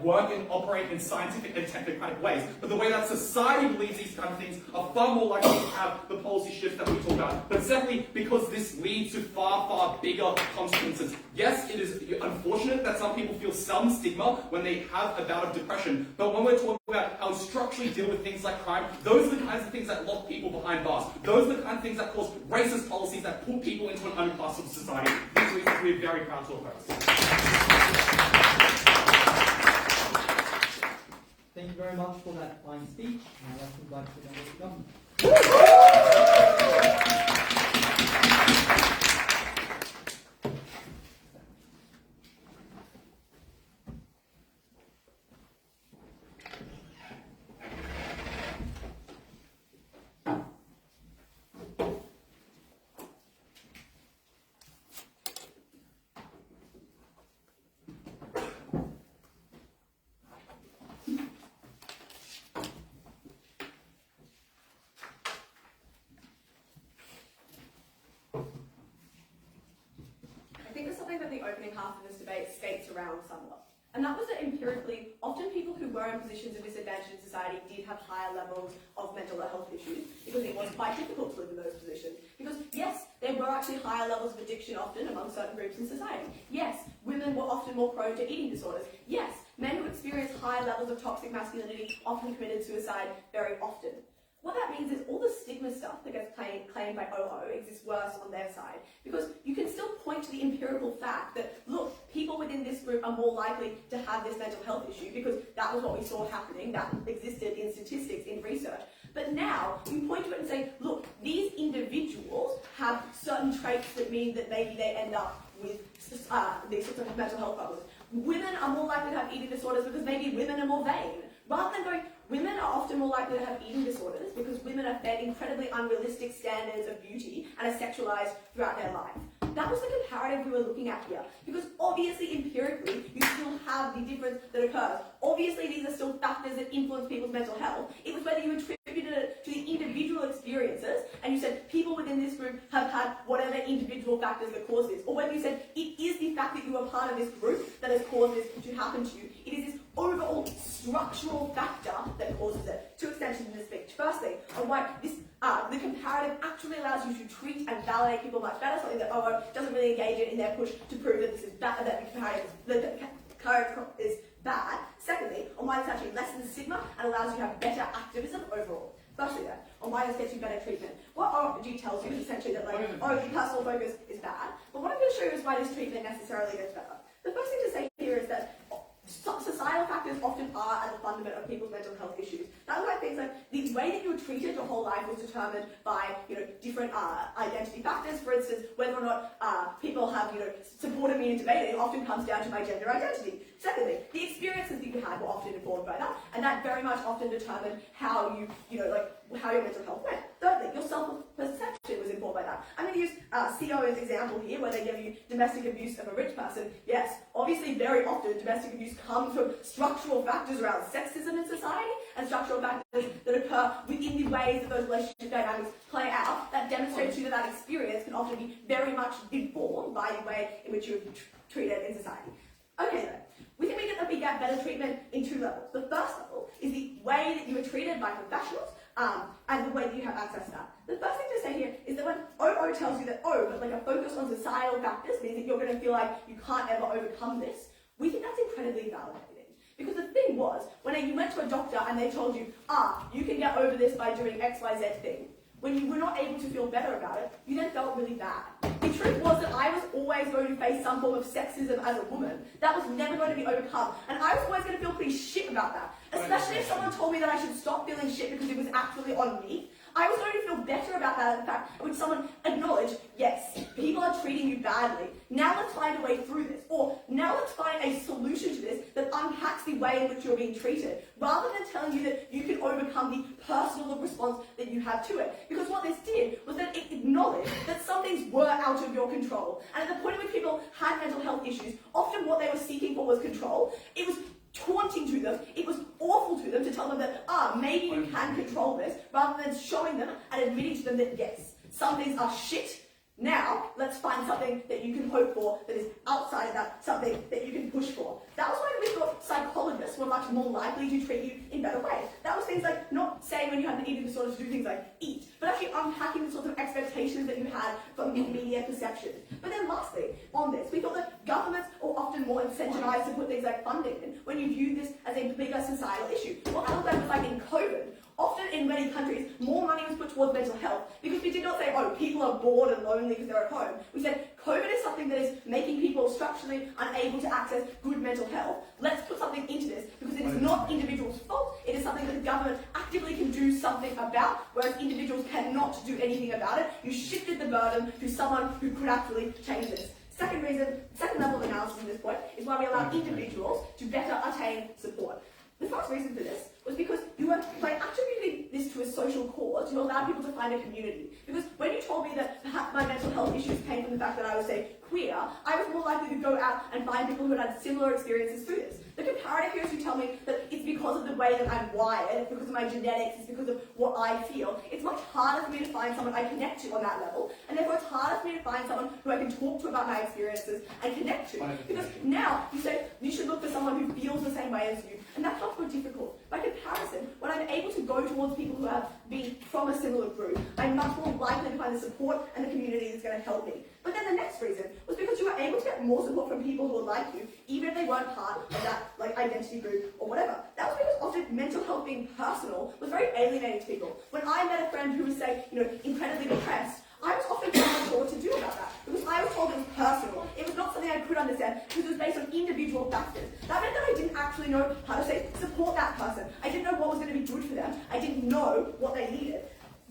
work and operate in scientific and technocratic ways. But the way that society believes these kind of things are far more likely to have the policy shifts that we talk about. But secondly, because this leads to far, far bigger consequences. Yes, it is unfortunate that some people feel some stigma when they have a bout of depression, but when we're talking about how to structurally deal with things like crime, those are the kinds of things that lock people behind bars. Those are the kind of things that cause racist policies that put people into an underclass of society. These reasons we're very proud to oppose. Thank you very much for that fine speech. Now let's invite the members of government. I think there's something that the opening half of this debate skates around somewhat. And that was that empirically, often people who were in positions of disadvantage in society did have higher levels of mental health issues because it was quite difficult to live in those positions. Because yes, there were actually higher levels of addiction often among certain groups in society. Yes, women were often more prone to eating disorders. Yes, men who experienced higher levels of toxic masculinity often committed suicide very often. What that means is all the stigma stuff that gets claimed by OO exists worse on their side, because you can still point to the empirical fact that, look, people within this group are more likely to have this mental health issue because that was what we saw happening, that existed in statistics, in research. But now you point to it and say, look, these individuals have certain traits that mean that maybe they end up with these sorts of mental health problems. Women are more likely to have eating disorders because maybe women are more vain. Rather than going, women are often more likely to have eating disorders because women are fed incredibly unrealistic standards of beauty and are sexualized throughout their life. That was the comparative we were looking at here, because obviously empirically you still have the difference that occurs. Obviously these are still factors that influence people's mental health. It was whether you attributed it to the individual experiences and you said people within this group have had whatever individual factors that cause this, or whether you said it is the fact that you are part of this group that has caused this to happen to you. It is this overall structural factor that causes it. Two extensions in this speech. Firstly, on why this the comparative actually allows you to treat and validate people much better, something that OO doesn't really engage in their push to prove that this is bad, that the comparative is bad. Secondly, on why this actually lessens stigma and allows you to have better activism overall. Firstly then, on why this gets you better treatment. What OG tells you is essentially that the personal focus is bad, but what I'm going to show you is why this treatment necessarily gets better. The first thing to say here is that societal factors often are at the fundament of people's mental health issues. That looked like things like the way that you were treated your whole life was determined by, different identity factors. For instance, whether or not people have, supported me in debating often comes down to my gender identity. Secondly, the experiences that you had were often informed by that, and that very much often determined how how your mental health went. Thirdly, your self-perception was informed by that. I'm going to use CO as an example here, where they give you domestic abuse of a rich person. Yes, obviously very often domestic abuse comes from structural factors around sexism in society, and structural factors that occur within the ways that those relationship dynamics play out, that demonstrates to you that experience can often be very much informed by the way in which you're treated in society. Okay then. We think we get better treatment in two levels. The first level is the way that you are treated by professionals, and the way that you have access to that. The first thing to say here is that when OO tells you that, but like a focus on societal factors means that you're going to feel like you can't ever overcome this, we think that's incredibly validating. Because the thing was, when you went to a doctor and they told you, you can get over this by doing X, Y, Z thing, when you were not able to feel better about it, you then felt really bad. The truth was that I was always going to face some form of sexism as a woman. That was never going to be overcome. And I was always going to feel pretty shit about that. Especially if someone told me that I should stop feeling shit because it was actually on me. I was going to feel better about that, in fact, when someone acknowledged, yes, people are treating you badly. Now let's find a way through this. Or now let's find a solution to this that unpacks the way in which you're being treated, rather than telling you that you can overcome the personal response that you have to it. Because what this did was that it acknowledged that some things were out of your control. And at the point at which people had mental health issues, often what they were seeking for was control. It was taunting to them, it was awful to them to tell them that, maybe you can control this, rather than showing them and admitting to them that, yes, some things are shit. Now, let's find something that you can hope for that is outside of that, something that you can push for. That was why we thought psychologists were much more likely to treat you in better ways. That was things like not saying when you had the eating disorder to do things like eat, but actually unpacking the sorts of expectations that you had from media perception. But then lastly, on this, we thought that governments are often more incentivized to put things like funding in when you view this as a bigger societal issue. What that looked like was like in COVID. Often in many countries, more money was put towards mental health because we did not say, people are bored and lonely because they're at home. We said, COVID is something that is making people structurally unable to access good mental health. Let's put something into this because it is not individuals' fault. It is something that the government actively can do something about, whereas individuals cannot do anything about it. You shifted the burden to someone who could actually change this. Second level of analysis at this point is why we allow individuals to better attain support. The first reason for this was because you were, by attributing this to a social cause, you allowed people to find a community. Because when you told me that perhaps my mental health issues came from the fact that I was, say, queer, I was more likely to go out and find people who had similar experiences through this. The comparative here is who tell me that it's because of the way that I'm wired, it's because of my genetics, it's because of what I feel. It's much harder for me to find someone I connect to on that level, and therefore it's harder for me to find someone who I can talk to about my experiences and connect to. Because now you say you should look for someone who feels the same way as you, and that's much more difficult. By comparison, when I'm able to go towards people who have been from a similar group, I'm much more likely to find the support and the community that's going to help me. But then the next reason was because you were able to get more support from people who were like you, even if they weren't part of that identity group or whatever. That was because often mental health being personal was very alienating to people. When I met a friend who was, say, incredibly depressed, I was often not sure what to do about that because I was told it was personal. It was not something I could understand because it was based on individual factors. That meant that I didn't actually know how to, say, support that person. I didn't know what was going to be good for them. I didn't know what they needed.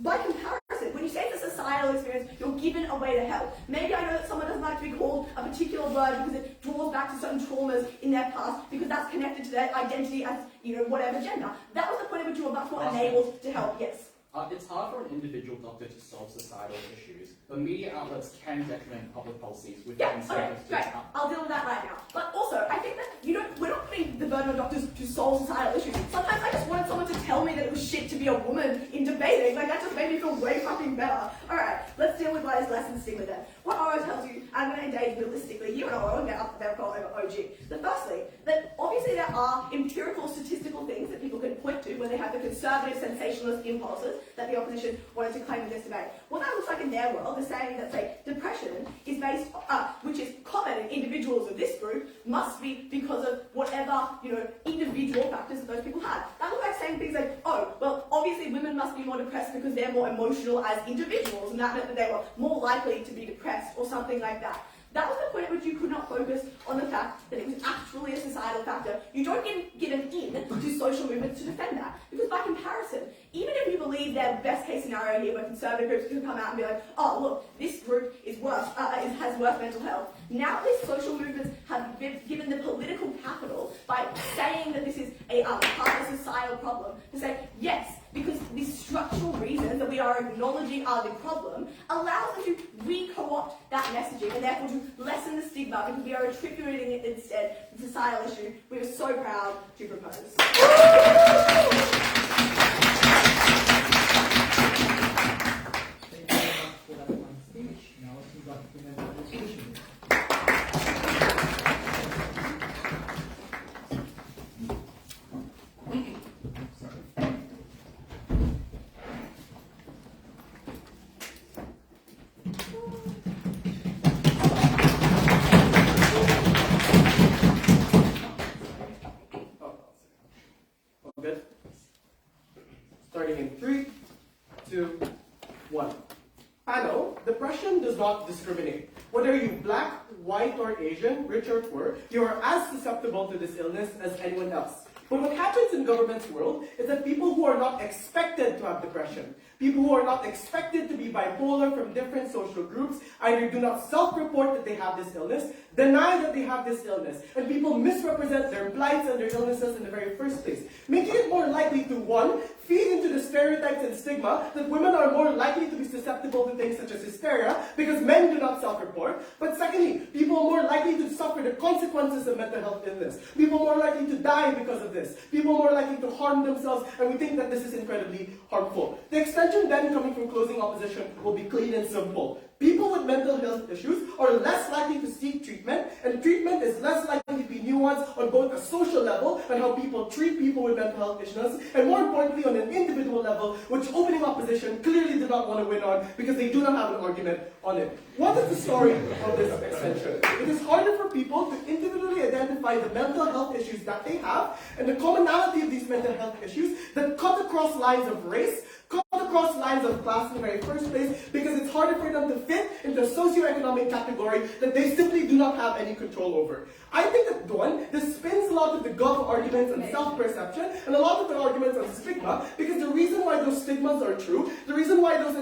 By comparison, when you say it's a societal experience, you're given a way to help. Maybe I know that someone doesn't like to be called a particular word because it draws back to certain traumas in their past because that's connected to their identity as, whatever gender. That was the point at which you were much more enabled to help, yes. It's hard for an individual doctor to solve societal issues, but media outlets can detriment public policies with incentives to great. I'll deal with that right now. But also, I think that we're not putting the burden on doctors to solve societal issues. Sometimes I just wanted someone to tell me that it was shit to be a woman in debating. That just made me feel way fucking better. Alright, let's deal with why there's less than stigma then. What OO tells you, I'm going to engage realistically here in OO and get up there over OG. So firstly, that obviously there are empirical statistical things that people can point to when they have the conservative sensationalist impulses that the opposition wanted to claim in this debate. What that looks like in their world is saying that, say, depression is based, which is common in individuals of this group, must be because of whatever, individual factors that those people had. That looks like saying things like, obviously women must be more depressed because they're more emotional as individuals, and that meant that they were more likely to be depressed or something like that. That was the point at which you could not focus on the fact that it was actually a societal factor. You don't get an in to social movements to defend that. Because by comparison, even if you believe their best case scenario here where conservative groups can come out and be like, oh look, this group is worse, has worse mental health. Now these social movements have been given the political capital by saying that this is a part of a societal problem, to say, yes, because these structural reasons that we are acknowledging are the problem allows them to re-co-opt that messaging and therefore to lessen the stigma because we are attributing it instead to the societal issue we are so proud to propose. Thank you very much for that fine speech. Now let's move on to the next discussion. Good. Starting in 3, 2, 1. Panel, depression does not discriminate. Whether you're black, white, or Asian, rich or poor, you are as susceptible to this illness as anyone else. But what happens in government's world is that people who are not expected to have depression, people who are not expected to be bipolar from different social groups, either do not self-report that they have this illness, deny that they have this illness, and people misrepresent their blights and their illnesses in the very first place, making it more likely to, 1, feed into the stereotypes and stigma that women are more likely to be susceptible to things such as hysteria because men do not self-report, but secondly, people are more likely to suffer the consequences of mental health illness, people are more likely to die because of this, people are more likely to harm themselves, and we think that this is incredibly harmful. The extension then coming from closing opposition will be clean and simple. People with mental health issues are less likely to seek treatment, and treatment is less likely to be nuanced on both a social level and how people treat people with mental health issues, and more importantly on an individual level, which opening opposition clearly did not want to win on because they do not have an argument on it. What is the story of this extension? It is harder for people to individually identify the mental health issues that they have and the commonality of these mental health issues that cut across lines of race, cut across lines of class in the very first place, because it's harder for them to fit into a socioeconomic category that they simply do not have any control over. I think that, one, this spins a lot of the gov arguments on self-perception and a lot of the arguments on stigma, because the reason why those stigmas are true, the reason why those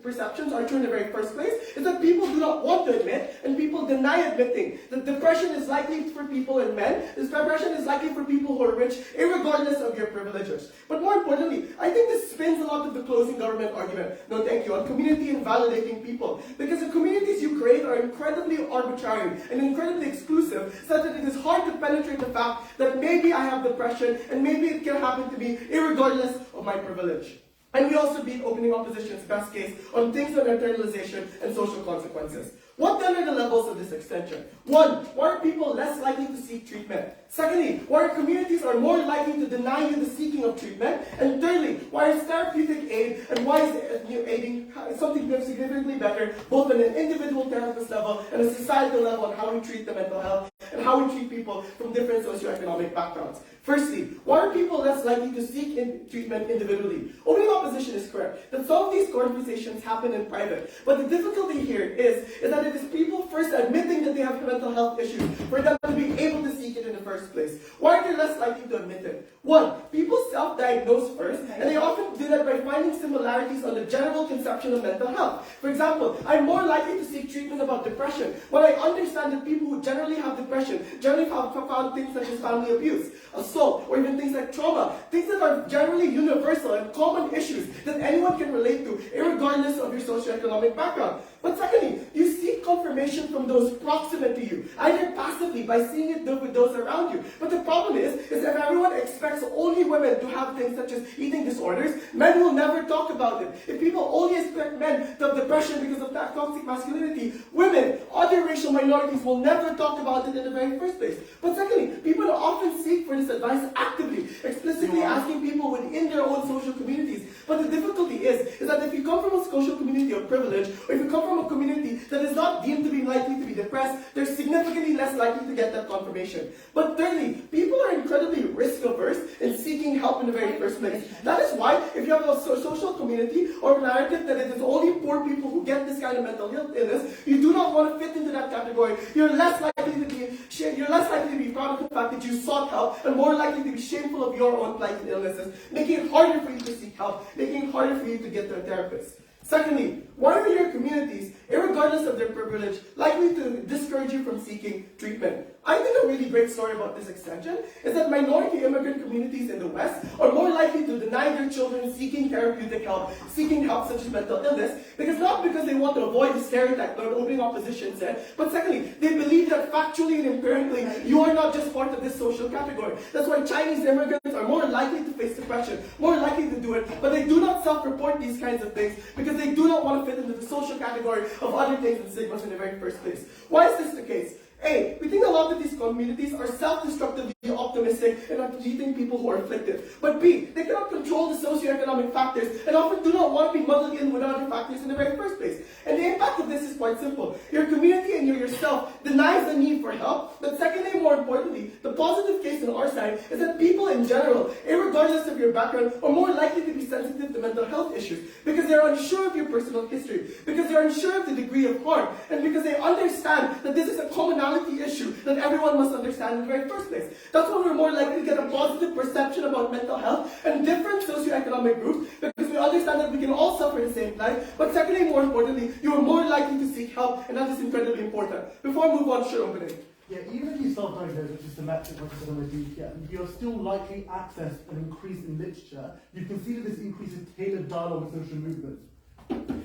perceptions are true in the very first place, is that people do not want to admit, and people deny admitting, that depression is likely for people and men, this depression is likely for people who are rich, irregardless of your privileges. But more importantly, I think this spins a lot of the closing government argument, no thank you, on community and validating people. Because the communities you create are incredibly arbitrary and incredibly exclusive, such that it is hard to penetrate the fact that maybe I have depression and maybe it can happen to me irregardless of my privilege. And we also beat opening opposition's best case on things like internalization and social consequences. What then are the levels of this extension? 1, why are people less likely to seek treatment? Secondly, why are communities are more likely to deny you the seeking of treatment? And thirdly, why is therapeutic aid and why is aiding something significantly better, both on an individual therapist level and a societal level on how we treat the mental health and how we treat people from different socioeconomic backgrounds? Firstly, why are people less likely to seek treatment individually? Opening opposition is correct that some of these conversations happen in private, but the difficulty here is that it is people first admitting that they have mental health issues for them to be able to seek it in the first place. Why are they less likely to admit it? 1, people self-diagnose first, and they often do that by finding similarities on the general conception of mental health. For example, I'm more likely to seek treatment about depression when I understand that people who generally have depression generally have found things such as family abuse, assault, or even things like trauma, things that are generally universal and common issues that anyone can relate to, irregardless of your socioeconomic background. But secondly, you seek confirmation from those proximate to you, either passively by seeing it with those around you. But the problem is if everyone expects only women to have things such as eating disorders, men will never talk about it. If people only expect men to have depression because of that toxic masculinity, women, other racial minorities will never talk about it in the very first place. But secondly, people often seek for this advice actively, explicitly asking people within their own social communities. But the difficulty is that if you come from a social community of privilege, or if you come from a community that is not deemed to be likely to be depressed, they're significantly less likely to get that confirmation. But thirdly, people are incredibly risk-averse in seeking help in the very first place. That is why, if you have a social community or a narrative that it is only poor people people who get this kind of mental illness, you do not want to fit into that category. You're less likely to be proud of the fact that you sought help, and more likely to be shameful of your own plight and illnesses, making it harder for you to seek help, making it harder for you to get to a therapist. Secondly, why are your communities, irregardless of their privilege, likely to discourage you from seeking treatment? I think a really great story about this extension is that minority immigrant communities in the West are more likely to deny their children seeking therapeutic help, seeking help such as mental illness, not because they want to avoid the stereotype that opening opposition said, but secondly, they believe that factually and empirically, you are not just part of this social category. That's why Chinese immigrants are more likely to face depression, more likely to do it, but they do not self-report these kinds of things because they do not want to fit into the social category of other things and stigmas in the very first place. Why is this the case? A, we think a lot of these communities are self-destructively optimistic and are treating people who are afflicted. But B, they cannot control the socioeconomic factors and often do not want to be muddled in with other factors in the very first place. And the impact of this is quite simple. Your community and you yourself denies the need for help, but secondly, more importantly, the positive case on our side is that people in general, irregardless of your background, are more likely to be sensitive to mental health issues because they're unsure of your personal history, because they're unsure of the degree of harm, and because they understand that this is a commonality issue that everyone must understand in the very first place. That's why we're more likely to get a positive perception about mental health and different socioeconomic groups, because we understand that we can all suffer the same plight, but secondly, more importantly, you are more likely to seek help, and that is incredibly important. Before I move on, sure, opening. Yeah, even if you self-diagnose, which is the metric like I said on the DPM, you're still likely access an increase in literature. You can see that this increase in tailored dialogue with social movements.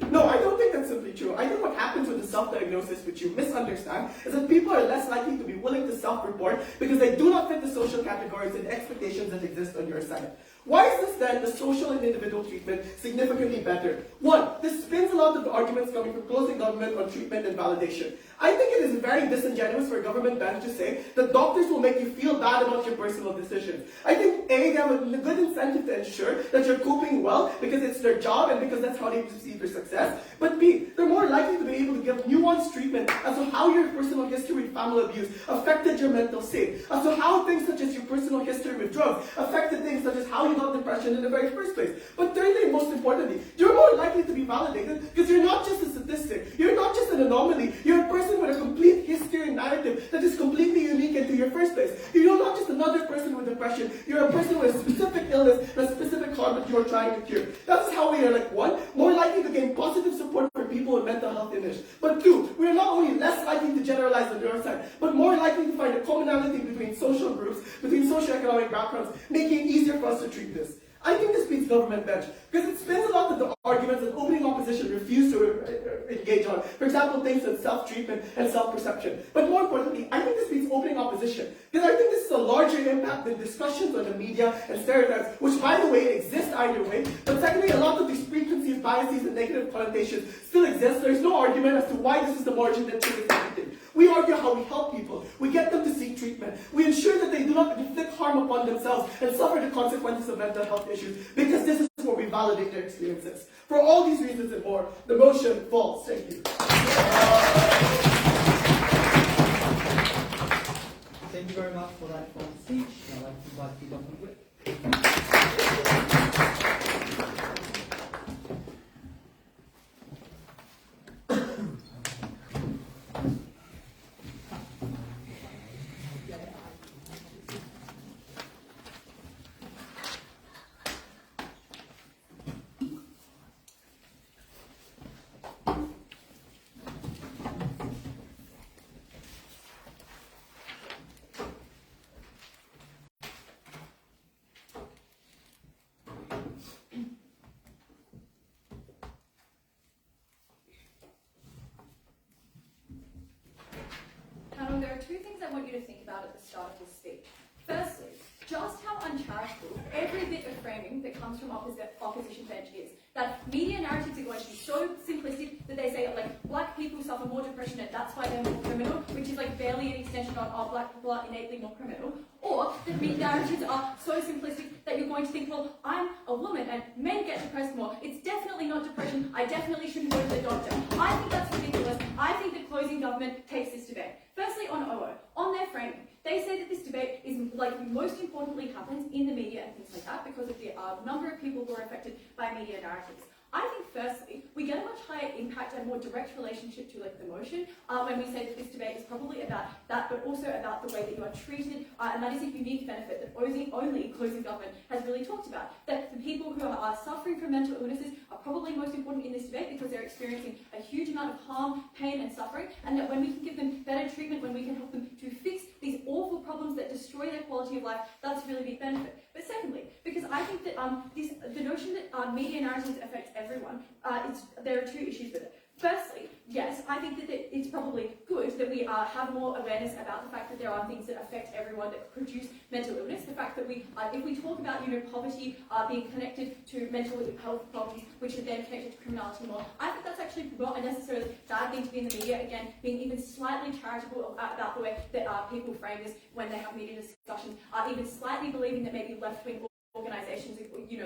No, I don't think that's simply true. I think what happens with the self-diagnosis, which you misunderstand, is that people are less likely to be willing to self-report because they do not fit the social categories and expectations that exist on your side. Why is this then, the social and individual treatment, significantly better? One, this spins a lot of the arguments coming from closing government on treatment and validation. I think it is very disingenuous for a government bench to say that doctors will make you feel bad about your personal decisions. I think A, they have a good incentive to ensure that you're coping well because it's their job and because that's how they perceive their success. But B, they're more likely to be able to give nuanced treatment as to how your personal history with family abuse affected your mental state, as to how things such as your personal history with drugs affected things such as how you got depression in the very first place. But thirdly, and most importantly, you're more likely to be validated because you're not just a statistic, you're not just an anomaly, you're a person with a complete history and narrative that is completely unique into your first place. You're not just another person with depression, you're a person with a specific illness and a specific harm that you're trying to cure. That's how we are, like, one, more likely to gain positive support for people with mental health issues. But two, we are not only less likely to generalize on your side, but more likely to find a commonality between social groups, between socioeconomic backgrounds, making it easier for us to treat this. I think this beats government bench because it spins a lot of the arguments that opening opposition refuse to engage on. For example, things like self-treatment and self-perception. But more importantly, I think this beats opening opposition because I think this is a larger impact than discussions on the media and stereotypes, which, by the way, exist either way. But secondly, a lot of these preconceived biases and negative connotations still exist. There's no argument as to why this is the margin that triggers everything. We argue how we help people. We get them to seek treatment. We ensure that they do not inflict harm upon themselves and suffer the consequences of mental health issues because this is where we validate their experiences. For all these reasons and more, the motion falls. Thank you. Thank you very much for that fun speech. I'd like to invite people from Whip. There are two things I want you to think about at the start of this speech. Firstly, just how uncharitable every bit of framing that comes from opposition bench is. That media narratives are going to be so simplistic that they say, like, black people suffer more depression and that's why they're more criminal, which is like barely an extension on, oh, black people are innately more criminal. Or that media narratives are so simplistic that you're going to think, well, I'm a woman and men get depressed more. It's definitely not depression. I definitely shouldn't go to the doctor. I think that's ridiculous. I think that closing government takes this debate. Firstly, on OO, on their framing, they say that this debate is, like, most importantly happens in the media and things like that because of the number of people who are affected by media narratives. I think, firstly, we get a much higher impact fact a more direct relationship to like emotion when we say that this debate is probably about that, but also about the way that you are treated, and that is a unique benefit that only inclusive government has really talked about. That the people who are suffering from mental illnesses are probably most important in this debate because they're experiencing a huge amount of harm, pain and suffering, and that when we can give them better treatment, when we can help them to fix these awful problems that destroy their quality of life, that's a really big benefit. But secondly, because I think that the notion that media narratives affect everyone, there are two issues with it. Firstly, yes, I think that it's probably good that we have more awareness about the fact that there are things that affect everyone that produce mental illness. The fact that if we talk about poverty being connected to mental health problems, which are then connected to criminality more, I think that's actually not a necessarily bad thing to be in the media. Again, being even slightly charitable about the way that people frame this when they have media discussions, even slightly believing that maybe left-wing organisations,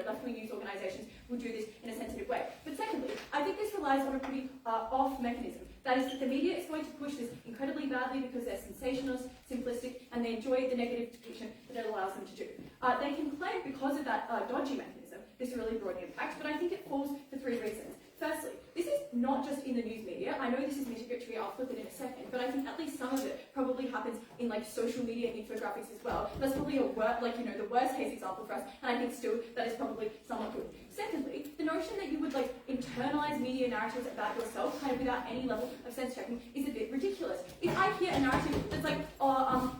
left-wing news organisations will do this in a sensitive way. But secondly, I think this relies on a pretty off mechanism. That is, that the media is going to push this incredibly badly because they're sensationalist, simplistic, and they enjoy the negative depiction that it allows them to do. They can claim because of that dodgy mechanism, this really broad impact, but I think it falls for three reasons. Firstly, this is not just in the news media. I know this is mitigatory, I'll flip it in a second, but I think at least some of it probably happens in like social media infographics as well. That's probably the worst case example for us, and I think still that is probably somewhat good. Secondly, the notion that you would like internalize media narratives about yourself kind of without any level of sense checking is a bit ridiculous. If I hear a narrative that's like,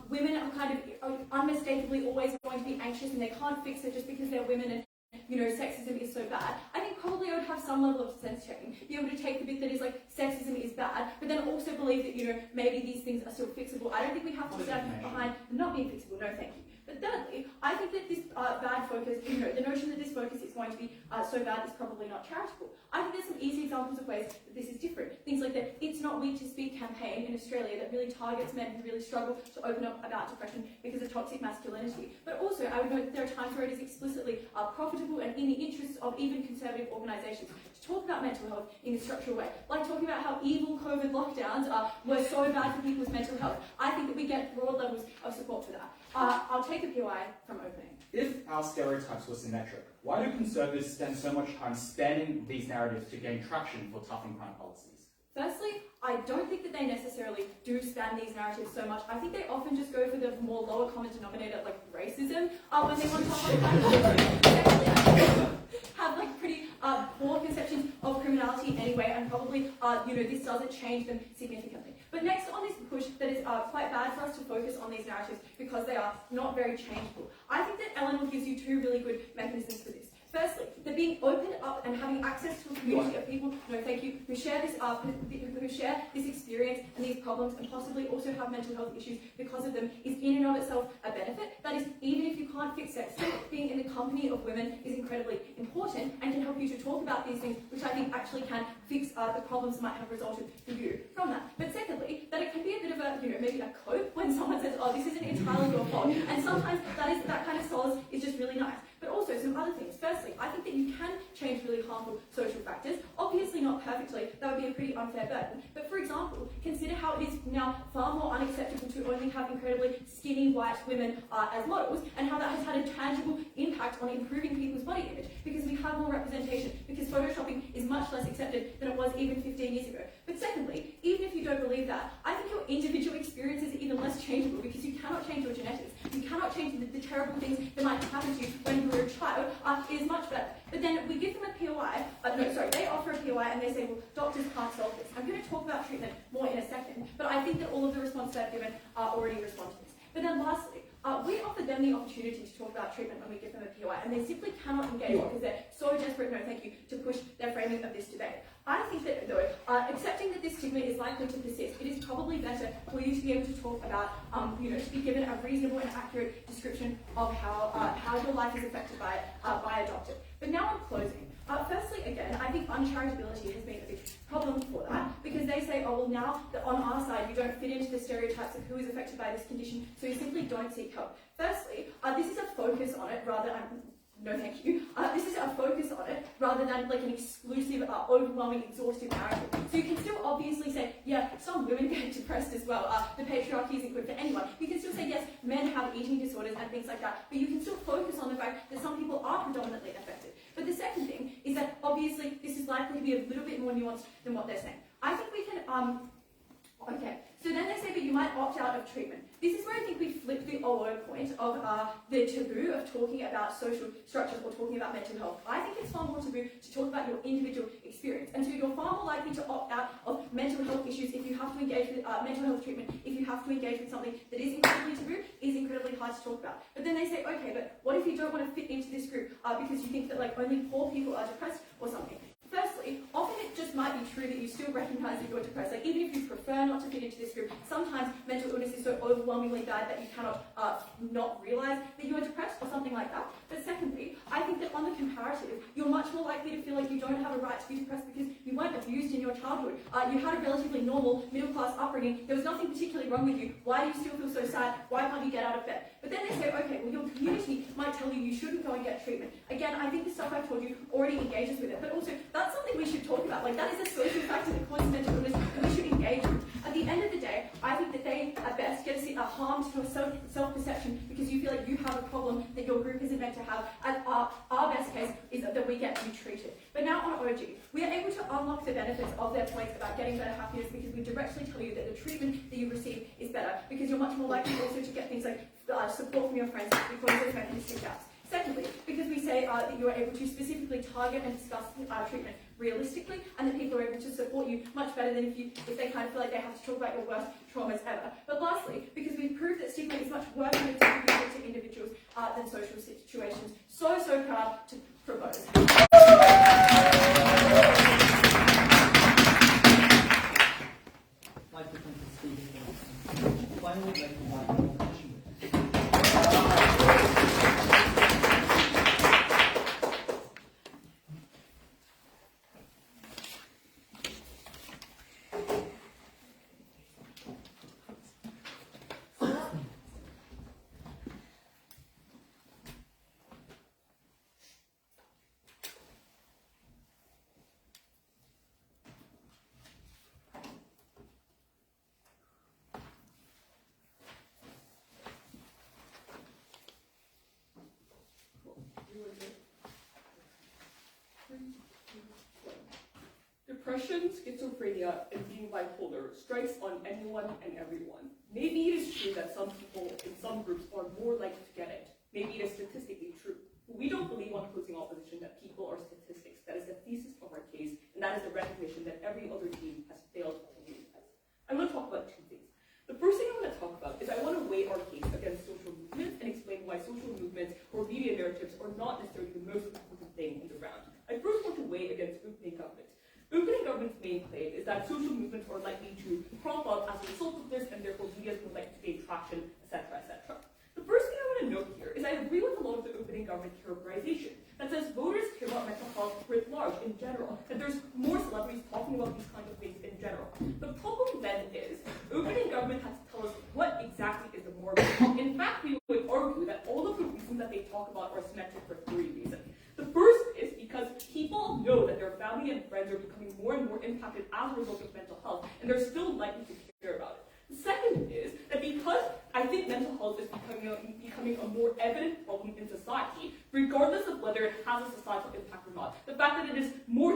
women are kind of unmistakably always going to be anxious and they can't fix it just because they're women and sexism is so bad, I think probably I would have some level of sense checking, be able to take the bit that is like sexism is bad, but then also believe that maybe these things are still fixable. I don't think we have to stand behind not being fixable. No, thank you. But thirdly, I think that this bad focus, the notion that this focus is going to be so bad is probably not charitable. I think there's some easy examples of ways that this is different. Things like the It's Not Weak to Speak campaign in Australia that really targets men who really struggle to open up about depression because of toxic masculinity. But also, I would note that there are times where it is explicitly profitable and in the interests of even conservative organisations to talk about mental health in a structural way. Like talking about how evil COVID lockdowns were so bad for people's mental health. I think that we get broad levels of support for that. I'll take a POI from opening. If our stereotypes were symmetric, why do conservatives spend so much time spanning these narratives to gain traction for tough and crime policies? Firstly, I don't think that they necessarily do span these narratives so much. I think they often just go for the more lower common denominator, like racism, when they want to talk about have like pretty poor conceptions of criminality anyway, and probably this doesn't change them significantly. But next on this push that is quite bad for us to focus on these narratives because they are not very changeable. I think that Eleanor gives you two really good mechanisms for this. Firstly, that being opened up and having access to a community of people, who share this experience and these problems and possibly also have mental health issues because of them is in and of itself a benefit. That is, even if you can't fix sex, being in the company of women is incredibly important and can help you to talk about these things, which I think actually can fix the problems that might have resulted for you from that. But secondly, that it can be a bit of a, maybe a cope when someone says, oh, this isn't entirely your fault. And sometimes that kind of solace is just really nice. But also some other things. Firstly, I think that you can change really harmful social factors. Obviously not perfectly, that would be a pretty unfair burden. But for example, consider how it is now far more unacceptable to only have incredibly skinny white women as models, and how that has had a tangible impact on improving people's body image, because we have more representation, because photoshopping is much less accepted than it was even 15 years ago. But secondly, even if you don't believe that, I think your individual experiences are even less changeable, because you cannot change your genetics. You cannot change the terrible things that might happen to you when you were a child. It is much better. But then we give them a POI, they offer a POI and they say, well, doctors can't solve this. I'm going to talk about treatment more in a second, but I think that all of the responses I've given already respond to this. But then lastly, we offer them the opportunity to talk about treatment when we give them a POI, and they simply cannot engage because they're so desperate, to push their framing of this debate. I think that, though, accepting that this stigma is likely to persist, it is probably better for you to be able to talk about, to be given a reasonable and accurate description of how your life is affected by a doctor. But now I'm closing. Firstly, again, I think uncharitability has been a big problem for that, because they say, oh, well, now that on our side you don't fit into the stereotypes of who is affected by this condition, so you simply don't seek help. Firstly, this is a focus on it rather than... No, thank you. This is a focus on it rather than like an exclusive, overwhelming, exhaustive narrative. So you can still obviously say, yeah, some women get depressed as well. The patriarchy isn't good for anyone. You can still say, yes, men have eating disorders and things like that. But you can still focus on the fact that some people are predominantly affected. But the second thing is that obviously this is likely likely to be a little bit more nuanced than what they're saying. I think we can, okay, so then they say that you might opt out of treatment. This is where I think we flip the old point of the taboo of talking about social structures or talking about mental health. I think it's far more taboo to talk about your individual experience. And so you're far more likely to opt out of mental health issues if you have to engage with mental health treatment, if you have to engage with something that is incredibly taboo, is incredibly hard to talk about. But then they say, okay, but what if you don't want to fit into this group because you think that like only poor people are depressed or something? Firstly, often it just might be true that you still recognise that you're depressed. Like even if you prefer not to fit into this group, sometimes mental illness is so overwhelmingly bad that you cannot not realise that you are depressed or something like that. But secondly, I think that on the comparative, you're much more likely to feel like you don't have a right to be depressed because you weren't abused in your childhood. You had a relatively normal middle-class upbringing. There was nothing particularly wrong with you. Why do you still feel so sad? Why can't you get out of bed? But then they say, okay, well your community might tell you you shouldn't go and get treatment. Again, I think the stuff I've told you already engages with it. But also, that's something we should talk about. Like that is a social factor that causes mental illness and we should engage with. At the end of the day, I think that they at best get a harm to your self-perception because you feel like you have a problem that your group isn't meant to have. And our best case is that we get to be treated. But now on OG, we are able to unlock the benefits of their points about getting better happiness because we directly tell you that the treatment that you receive is better because you're much more likely also to get things like support from your friends because of those mechanistic gaps. Secondly, because we say that you are able to specifically target and discuss treatment realistically, and that people are able to support you much better than if they kind of feel like they have to talk about your worst traumas ever. But lastly, because we've proved that stigma is much worse when it's attributed to individuals than social situations. So proud to propose. I'd like to thank the speakers. Finally, I'd like to invite the competition. Depression, schizophrenia, and being bipolar strikes on anyone and everyone. Maybe it is true that some people in some groups are more likely to get it. Maybe it is statistically true. But we don't believe on closing opposition that people are statistics. That is the thesis of our case, and that is the recognition that every other team has failed to realize. I'm going to talk about two things. The first thing I want to talk about is I want to weigh our case against social movements and explain why social movements or media narratives are not necessarily the most important thing in the round. I first want to weigh against opening government. Opening government's main claim is that social movements are likely to crop up as a result of this, and therefore media is more likely to gain traction, etc., etc. The first thing I want to note here is I agree with a lot of the opening government characterization that says voters care about mental health writ large in general, that there's more celebrities talking about these kinds of things in general. The problem then is opening government has to tell us what exactly is the margin. In fact, we would argue that all of the reasons that they talk about are symmetric for three reasons. The first is because people know that their family and friends are becoming more and more impacted as a result of mental health, and they're still likely to care about it. The second is that because I think mental health is becoming a more evident problem in society, regardless of whether it has a societal impact or not, the fact that it is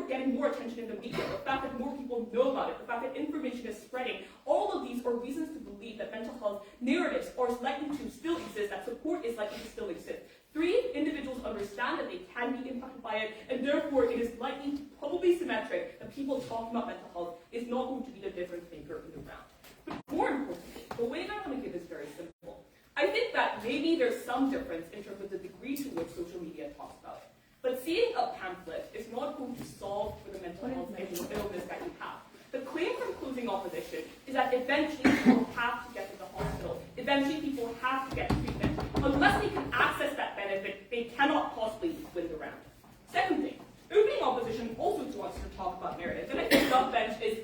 getting more attention in the media, the fact that more people know about it, the fact that information is spreading, all of these are reasons to believe that mental health narratives are likely to still exist, that support is likely to still exist. Three, individuals understand that they can be impacted by it, and therefore it is likely, probably symmetric, that people talking about mental health is not going to be the difference maker in the round. But more importantly, the way that I want to give is very simple. I think that maybe there's some difference in terms of the degree to which social media talks about it. But seeing a pamphlet is not going to solve for the mental health illness that you have. The claim from closing opposition is that eventually people have to get to the hospital. Eventually people have to get treatment. Unless they can access that benefit, they cannot possibly win the round. Second thing, opening opposition also wants to talk about narratives. And I think Bench is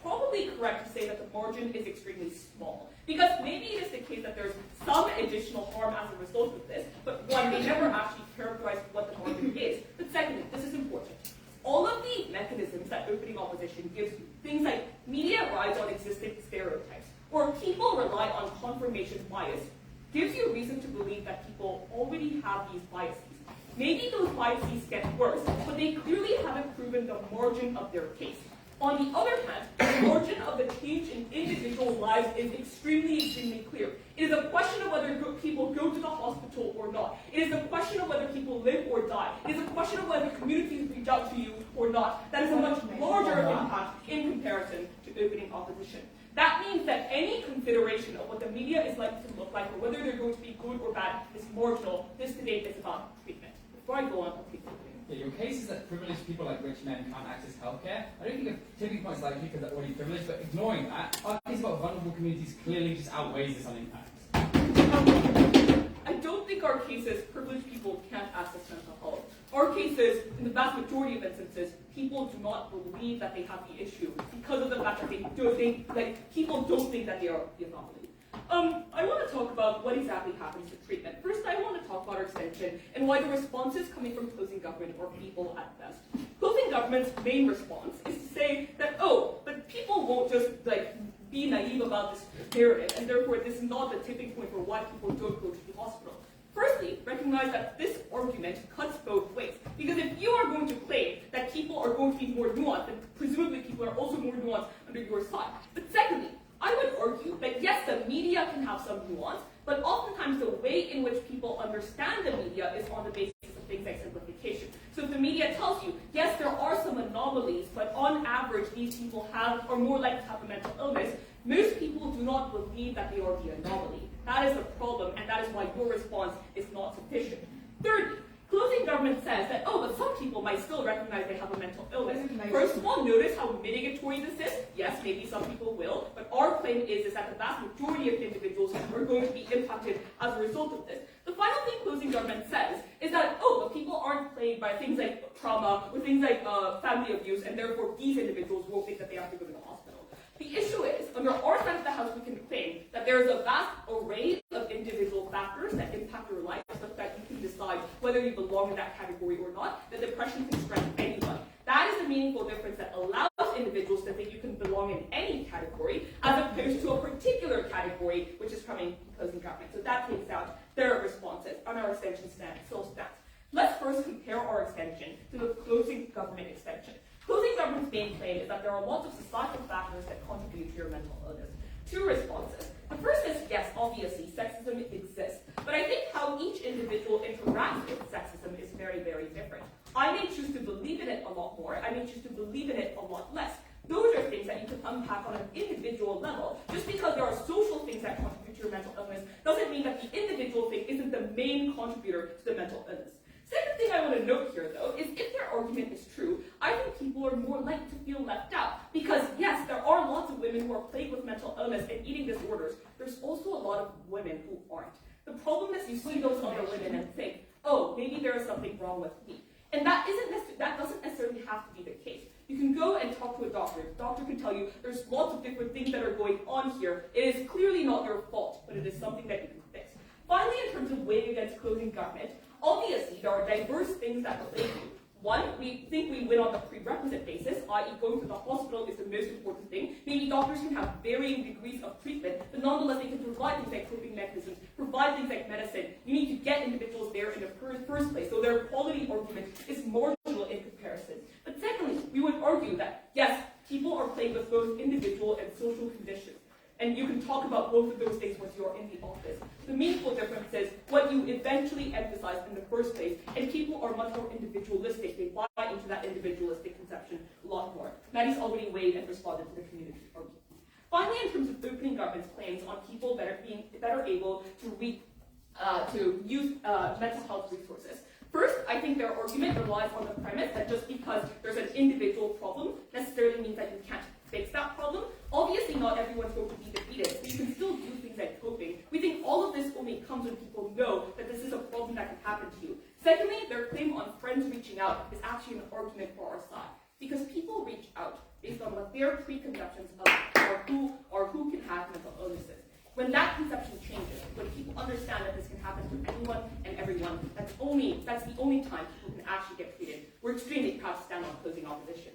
probably correct to say that the margin is extremely small. Because maybe it is the case that there's some additional harm as a result of this, but one, they never actually characterize what the margin is. But secondly, this is important. All of the mechanisms that opening opposition gives you, things like media rides on existing stereotypes, or people rely on confirmation bias, gives you reason to believe that people already have these biases. Maybe those biases get worse, but they clearly haven't proven the margin of their case. On the other hand, the margin of the change in individual lives is extremely clear. It is a question of whether people go to the hospital or not. It is a question of whether people live or die. It is a question of whether communities reach out to you or not. That is a much larger impact in comparison to opening opposition. That means that any consideration of what the media is likely to look like or whether they're going to be good or bad is marginal. This debate is about treatment. Before I go on, I'll take something. Yeah, your case is that privileged people like rich men can't access healthcare. I don't think a tipping point is likely because they're already privileged, but ignoring that, our case about vulnerable communities clearly just outweighs this on impact. I don't think our cases, privileged people can't access mental health. Our cases, in the vast majority of instances, people do not believe that they have the issue because of the fact that people don't think that they are the anomaly. I want to talk about what exactly happens to treatment. First, I want to talk about our extension and why the responses coming from closing government are feeble at best. Closing government's main response is to say that, oh, but people won't just be naive about this narrative, and therefore this is not the tipping point for why people don't go to the hospital. Firstly, recognize that this argument cuts both ways. Because if you are going to claim that people are going to be more nuanced, then presumably people are also more nuanced under your side. But secondly, I would argue that yes, the media can have some nuance, but oftentimes the way in which people understand the media is on the basis of things like simplification. So if the media tells you, yes, there are some anomalies, but on average these people are more likely to have a mental illness, most people do not believe that they are the anomaly. That is the problem, and that is why your response is not sufficient. Thirdly, closing government says that, oh, but some people might still recognize they have a mental illness. First of all, notice how mitigatory this is. Yes, maybe some people will, but our claim is that the vast majority of individuals are going to be impacted as a result of this. The final thing closing government says is that, oh, but people aren't plagued by things like trauma or things like family abuse, and therefore these individuals won't think that they have to go to the hospital. The issue is, under our side of the house, we can claim that there is a vast array of individual factors that impact your life, such that you can decide whether you belong in that category or not, that depression can strike anyone. That is a meaningful difference that allows individuals to think you can belong in any category, as opposed to a particular category, which is coming from closing government. So that takes out their responses, and our extension still stands. Let's first compare our extension to the closing government extension. Closing government's main claim is that there are lots of societal factors that contribute to your mental illness. Two responses. The first is, yes, obviously, sexism exists. But I think how each individual interacts with sexism is very, very different. I may choose to believe in it a lot more. I may choose to believe in it a lot less. Those are things that you can unpack on an individual level. Just because there are social things that contribute to your mental illness doesn't mean that the individual thing isn't the main contributor to the mental illness. Second thing I want to note here, though, is if their argument is true, I think people are more likely to feel left out. Because, yes, there are lots of women who are plagued with mental illness and eating disorders. There's also a lot of women who aren't. The problem is you see those other women and think, oh, maybe there is something wrong with me. And that doesn't necessarily have to be the case. You can go and talk to a doctor. The doctor can tell you there's lots of different things that are going on here. It is clearly not your fault, but it is something that you can fix. Finally, in terms of weighing against closing government, obviously, there are diverse things that relate to. One, we think we win on the prerequisite basis, i.e. going to the hospital is the most important thing. Maybe doctors can have varying degrees of treatment, but nonetheless they can provide things like coping mechanisms, provide things like medicine. You need to get individuals there in the first place, so their quality argument is marginal in comparison. But secondly, we would argue that, yes, people are plagued with both individual and social conditions. And you can talk about both of those things once you're in the office. The meaningful difference is what you eventually emphasize in the first place, and people are much more individualistic. They buy into that individualistic conception a lot more. Maddie's already weighed and responded to the community argument. Finally, in terms of opening government's claims on people being better able to use mental health resources. First, I think their argument relies on the premise that just because there's an individual problem necessarily means that you can't fix that problem. Obviously, not everyone's going to be defeated, but you can still do things like coping. We think all of this only comes when people know that this is a problem that can happen to you. Secondly, their claim on friends reaching out is actually an argument for our side, because people reach out based on what their preconceptions of who can have mental illnesses. When that conception changes, when people understand that this can happen to anyone and everyone, that's the only time people can actually get treated. We're extremely proud to stand on closing opposition.